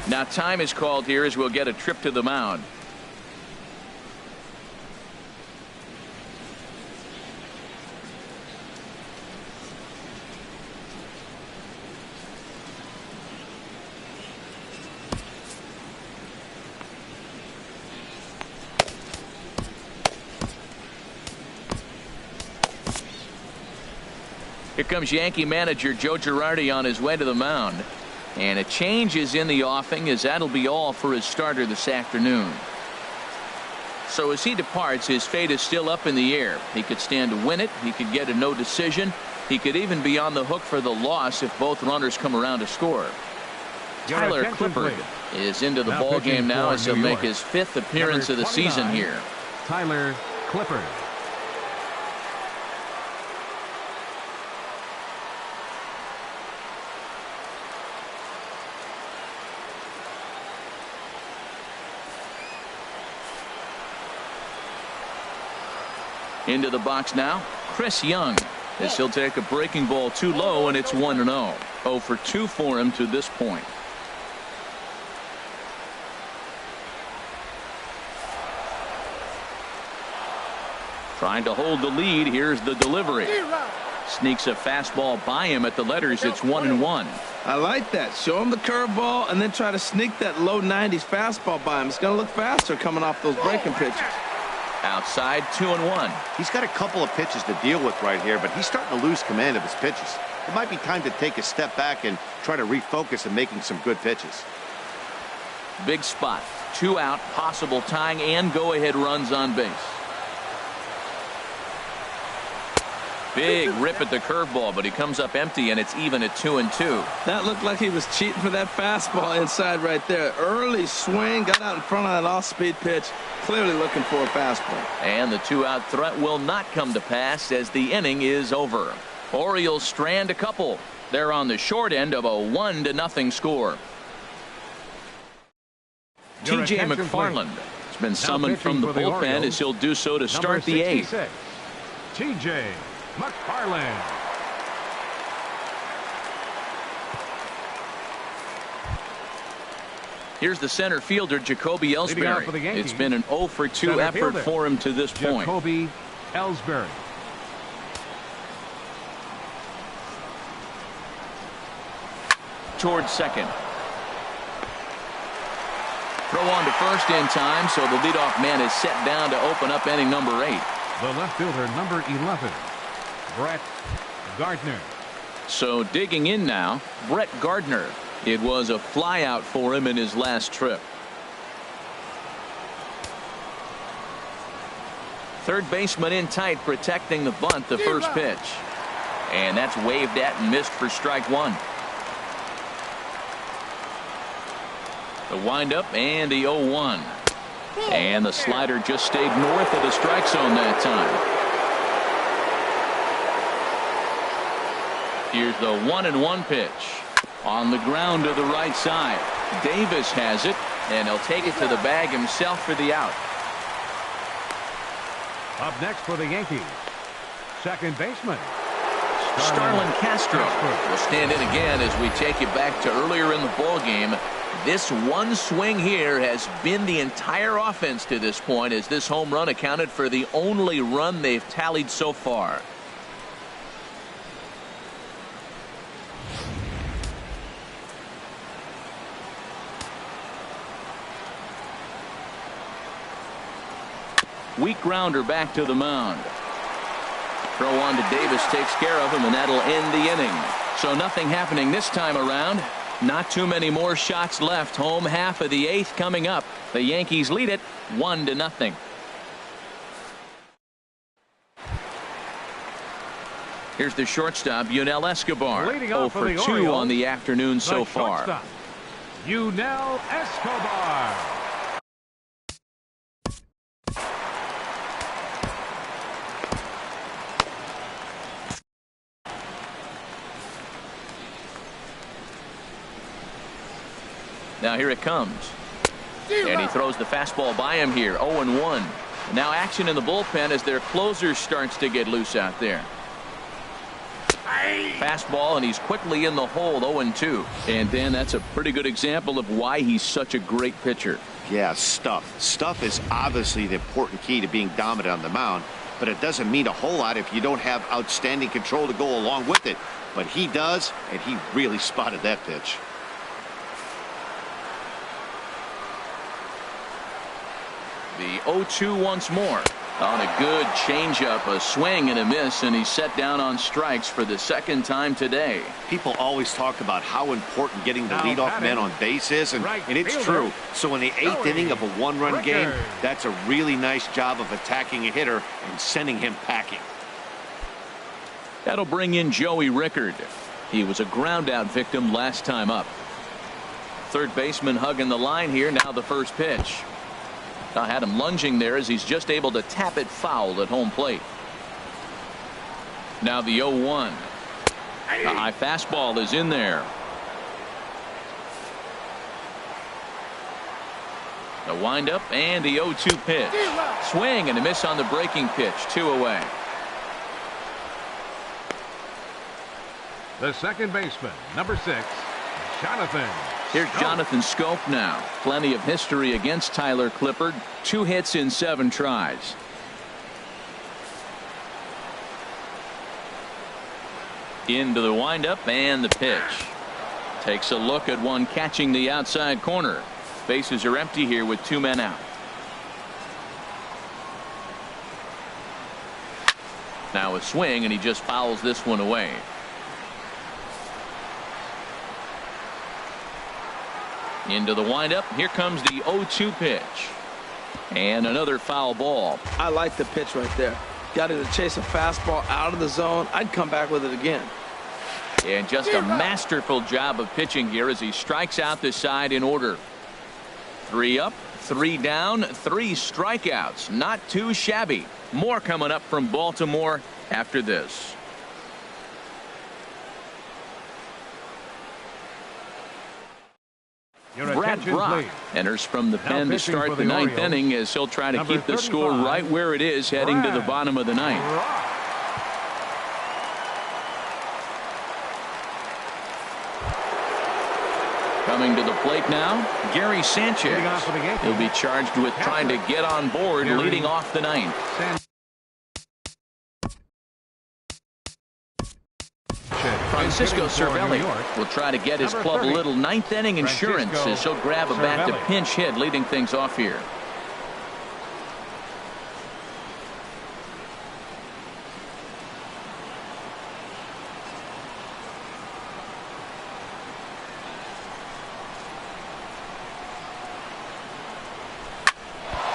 Now time is called here as we'll get a trip to the mound. Here comes Yankee manager Joe Girardi on his way to the mound. And a change is in the offing, as that'll be all for his starter this afternoon. So as he departs, his fate is still up in the air. He could stand to win it. He could get a no decision. He could even be on the hook for the loss if both runners come around to score. Tyler Clippard is into the ball game now as he'll make his 5th appearance of the season here. Tyler Clippard. Into the box now, Chris Young, as he'll take a breaking ball too low, and it's 1-0. 0 for 2 for him to this point. Trying to hold the lead. Here's the delivery. Sneaks a fastball by him at the letters. It's 1-1. I like that. Show him the curveball and then try to sneak that low 90s fastball by him. It's going to look faster coming off those breaking pitches. Outside, 2-1. He's got a couple of pitches to deal with right here, but he's starting to lose command of his pitches. It might be time to take a step back and try to refocus on making some good pitches. Big spot. 2 out, possible tying and go-ahead runs on base. Big rip at the curveball, but he comes up empty, and it's even at 2-2. That looked like he was cheating for that fastball inside right there. Early swing, got out in front of that off-speed pitch, clearly looking for a fastball. And the 2-out threat will not come to pass as the inning is over. Orioles strand a couple. They're on the short end of a 1-0 score. T.J. McFarland has been summoned from the bullpen as he'll do so to start the 8th. T.J. McFarland. Here's the center fielder, Jacoby Ellsbury. It's been an 0 for 2 effort for him to this point. Jacoby Ellsbury. Towards second. Throw on to first in time, so the leadoff man is set down to open up inning number 8. The left fielder, number 11, Brett Gardner. So digging in now, Brett Gardner. It was a flyout for him in his last trip. third baseman in tight, protecting the bunt, the first pitch. And that's waved at and missed for strike one. The windup and the 0-1. And the slider just stayed north of the strike zone that time. Here's the 1-1 pitch. On the ground to the right side. Davis has it, and he'll take it to the bag himself for the out. Up next for the Yankees, second baseman Starlin Castro will stand in again as we take you back to earlier in the ball game. This one swing here has been the entire offense to this point, as this home run accounted for the only run they've tallied so far. Weak grounder back to the mound. Throw on to Davis takes care of him, and that'll end the inning. So nothing happening this time around. Not too many more shots left. Home half of the 8th coming up. The Yankees lead it 1-0. Here's the shortstop, Yunel Escobar. 0 for 2 on the afternoon so far. Yunel Escobar. Now here it comes. And he throws the fastball by him here. 0-1. Now action in the bullpen as their closer starts to get loose out there. Fastball, and he's quickly in the hole. 0-2. And Dan, that's a pretty good example of why he's such a great pitcher. Yeah, stuff is obviously the important key to being dominant on the mound, but it doesn't mean a whole lot if you don't have outstanding control to go along with it. But he does, and he really spotted that pitch. The 0-2 once more. On a good changeup, a swing and a miss, and he's set down on strikes for the second time today. People always talk about how important getting the leadoff man on base is, and it's true. So in the 8th inning of a one-run game, that's a really nice job of attacking a hitter and sending him packing. That'll bring in Joey Rickard. He was a ground-out victim last time up. Third baseman hugging the line here. Now the first pitch. I had him lunging there as he's just able to tap it foul at home plate. Now the 0-1. The high fastball is in there. The windup and the 0-2 pitch. Swing and a miss on the breaking pitch. 2 away. The second baseman, number 6, Jonathan. Here's Jonathan Scope now. Plenty of history against Tyler Clippard. 2 hits in 7 tries. Into the windup and the pitch. Takes a look at one catching the outside corner. Bases are empty here with 2 men out. Now a swing, and he just fouls this one away. Into the windup. Here comes the 0-2 pitch. And another foul ball. I like the pitch right there. Got it to chase a fastball out of the zone. I'd come back with it again. And just a masterful job of pitching here as he strikes out the side in order. 3 up, 3 down, 3 strikeouts. Not too shabby. More coming up from Baltimore after this. Brad Brock enters from the pen to start the 9th inning as he'll try to keep the score right where it is heading to the bottom of the 9th. Coming to the plate now, Gary Sanchez. He'll be charged with trying to get on board leading off the 9th. Francisco Cervelli will try to get his club a little 9th inning insurance as he'll grab a bat to pinch hit leading things off here.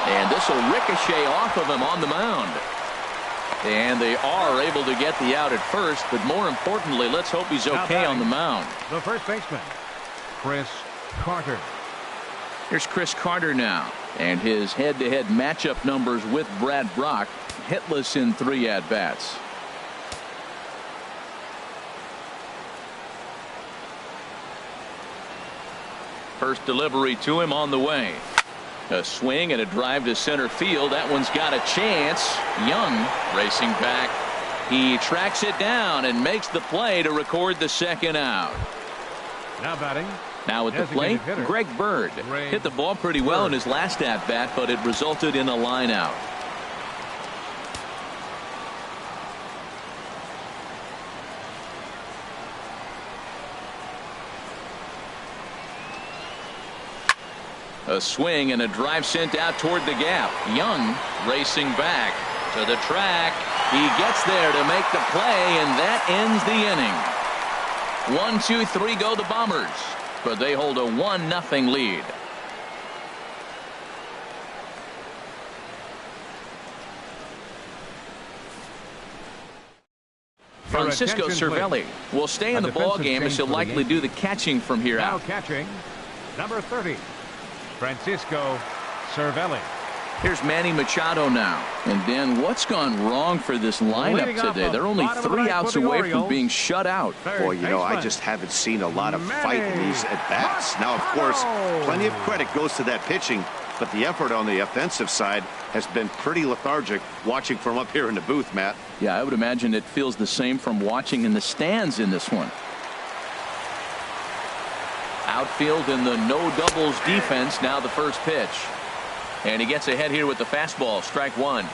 And this this will ricochet off of him on the mound. And they are able to get the out at first, but more importantly, let's hope he's okay on the mound. The first baseman, Chris Carter. Here's Chris Carter now, and his head-to-head matchup numbers with Brad Brock, hitless in 3 at-bats. First delivery to him on the way. A swing and a drive to center field. That one's got a chance. Young racing back. He tracks it down and makes the play to record the second out. Now batting. Now at the plate, Greg Bird. Hit the ball pretty well in his last at-bat, but it resulted in a line out. A swing and a drive sent out toward the gap. Young racing back to the track. He gets there to make the play, and that ends the inning. 1, 2, 3 go the Bombers, but they hold a 1-0 lead. Francisco Cervelli will stay in the ball game as he'll likely do the catching from here out. Now catching, number 30. Francisco Cervelli. Here's Manny Machado now. And Dan, what's gone wrong for this lineup today? They're only 3 outs away from being shut out. Boy, you know, I just haven't seen a lot of fight in these at-bats. Now, of course, plenty of credit goes to that pitching, but the effort on the offensive side has been pretty lethargic watching from up here in the booth, Matt. Yeah, I would imagine it feels the same from watching in the stands in this one. Outfield in the no doubles defense. Now the first pitch. And he gets ahead here with the fastball. Strike 1.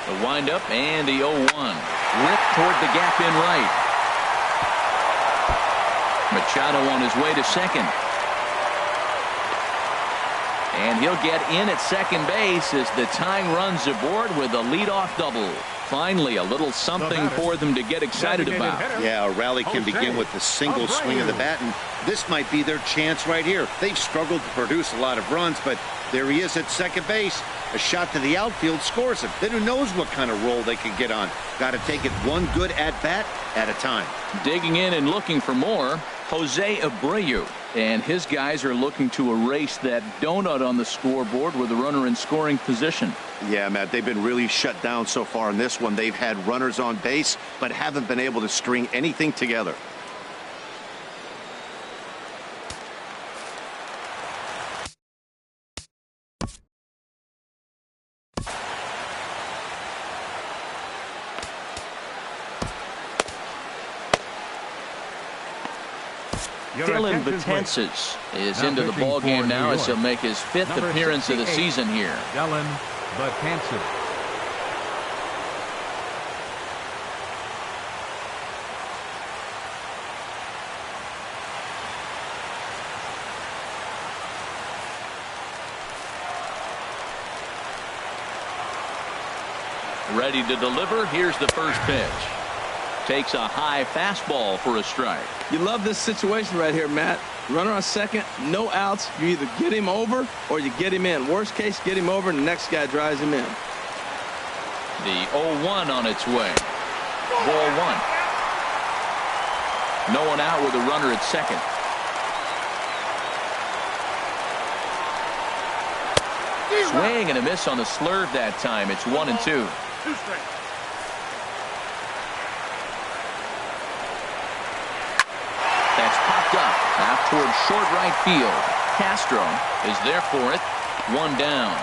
The windup and the 0-1. Ripped toward the gap in right. Machado on his way to second. And he'll get in at second base as the tying runs aboard with a leadoff double. Finally, a little something for them to get excited about. Yeah, a rally can begin with a single swing of the bat, and this might be their chance right here. They've struggled to produce a lot of runs, but there he is at second base. A shot to the outfield scores him. Then who knows what kind of roll they can get on. Got to take it one good at-bat at a time. Digging in and looking for more, Jose Abreu. And his guys are looking to erase that donut on the scoreboard with a runner in scoring position. Yeah, Matt, they've been really shut down so far in this one. They've had runners on base, but haven't been able to string anything together. Dylan Betances is into the ball game now as he'll make his 5th appearance of the season here. Dylan Betances. Ready to deliver. Here's the first pitch. Takes a high fastball for a strike. You love this situation right here, Matt. Runner on second, no outs. You either get him over or you get him in. Worst case, get him over and the next guy drives him in. The 0-1 on its way. Ball 1. No one out with a runner at second. Swing and a miss on the slurve that time. It's 1-2. That's popped up out toward short right field. Castro is there for it. 1 down.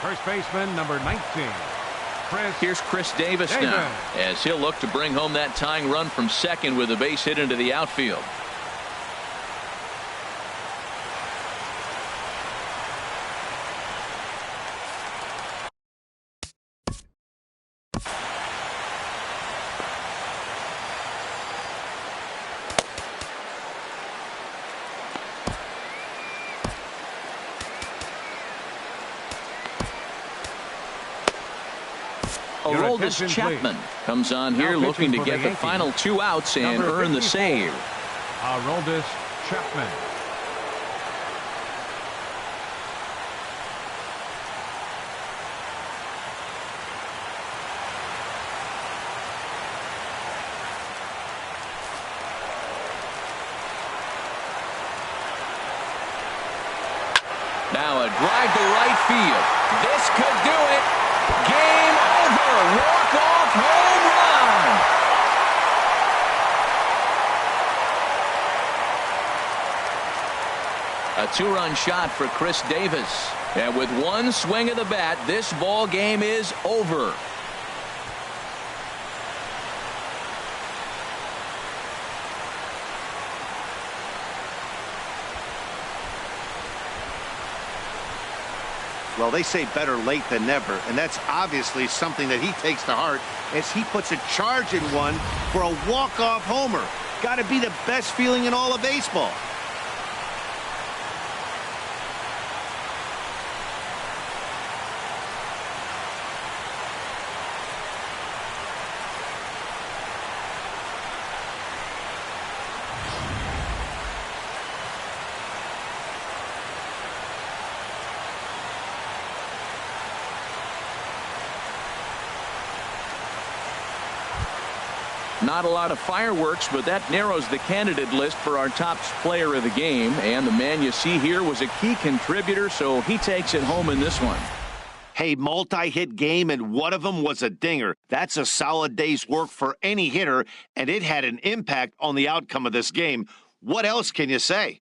First baseman, number 19. Here's Chris Davis now as he'll look to bring home that tying run from second with a base hit into the outfield. Your Aroldis attention, Chapman please. comes on here Now looking to pitching for get the the Yankees, final 2 outs and number earn the 54, save. Aroldis Chapman. Now a drive to right field. This could do it. Game over. Walk-off home run. A 2-run shot for Chris Davis. And with one swing of the bat, this ball game is over. Well, they say better late than never, and that's obviously something that he takes to heart as he puts a charge in one for a walk-off homer. Got to be the best feeling in all of baseball. Not a lot of fireworks, but that narrows the candidate list for our top player of the game. And the man you see here was a key contributor, so he takes it home in this one. Hey, multi-hit game, and one of them was a dinger. That's a solid day's work for any hitter, and it had an impact on the outcome of this game. What else can you say?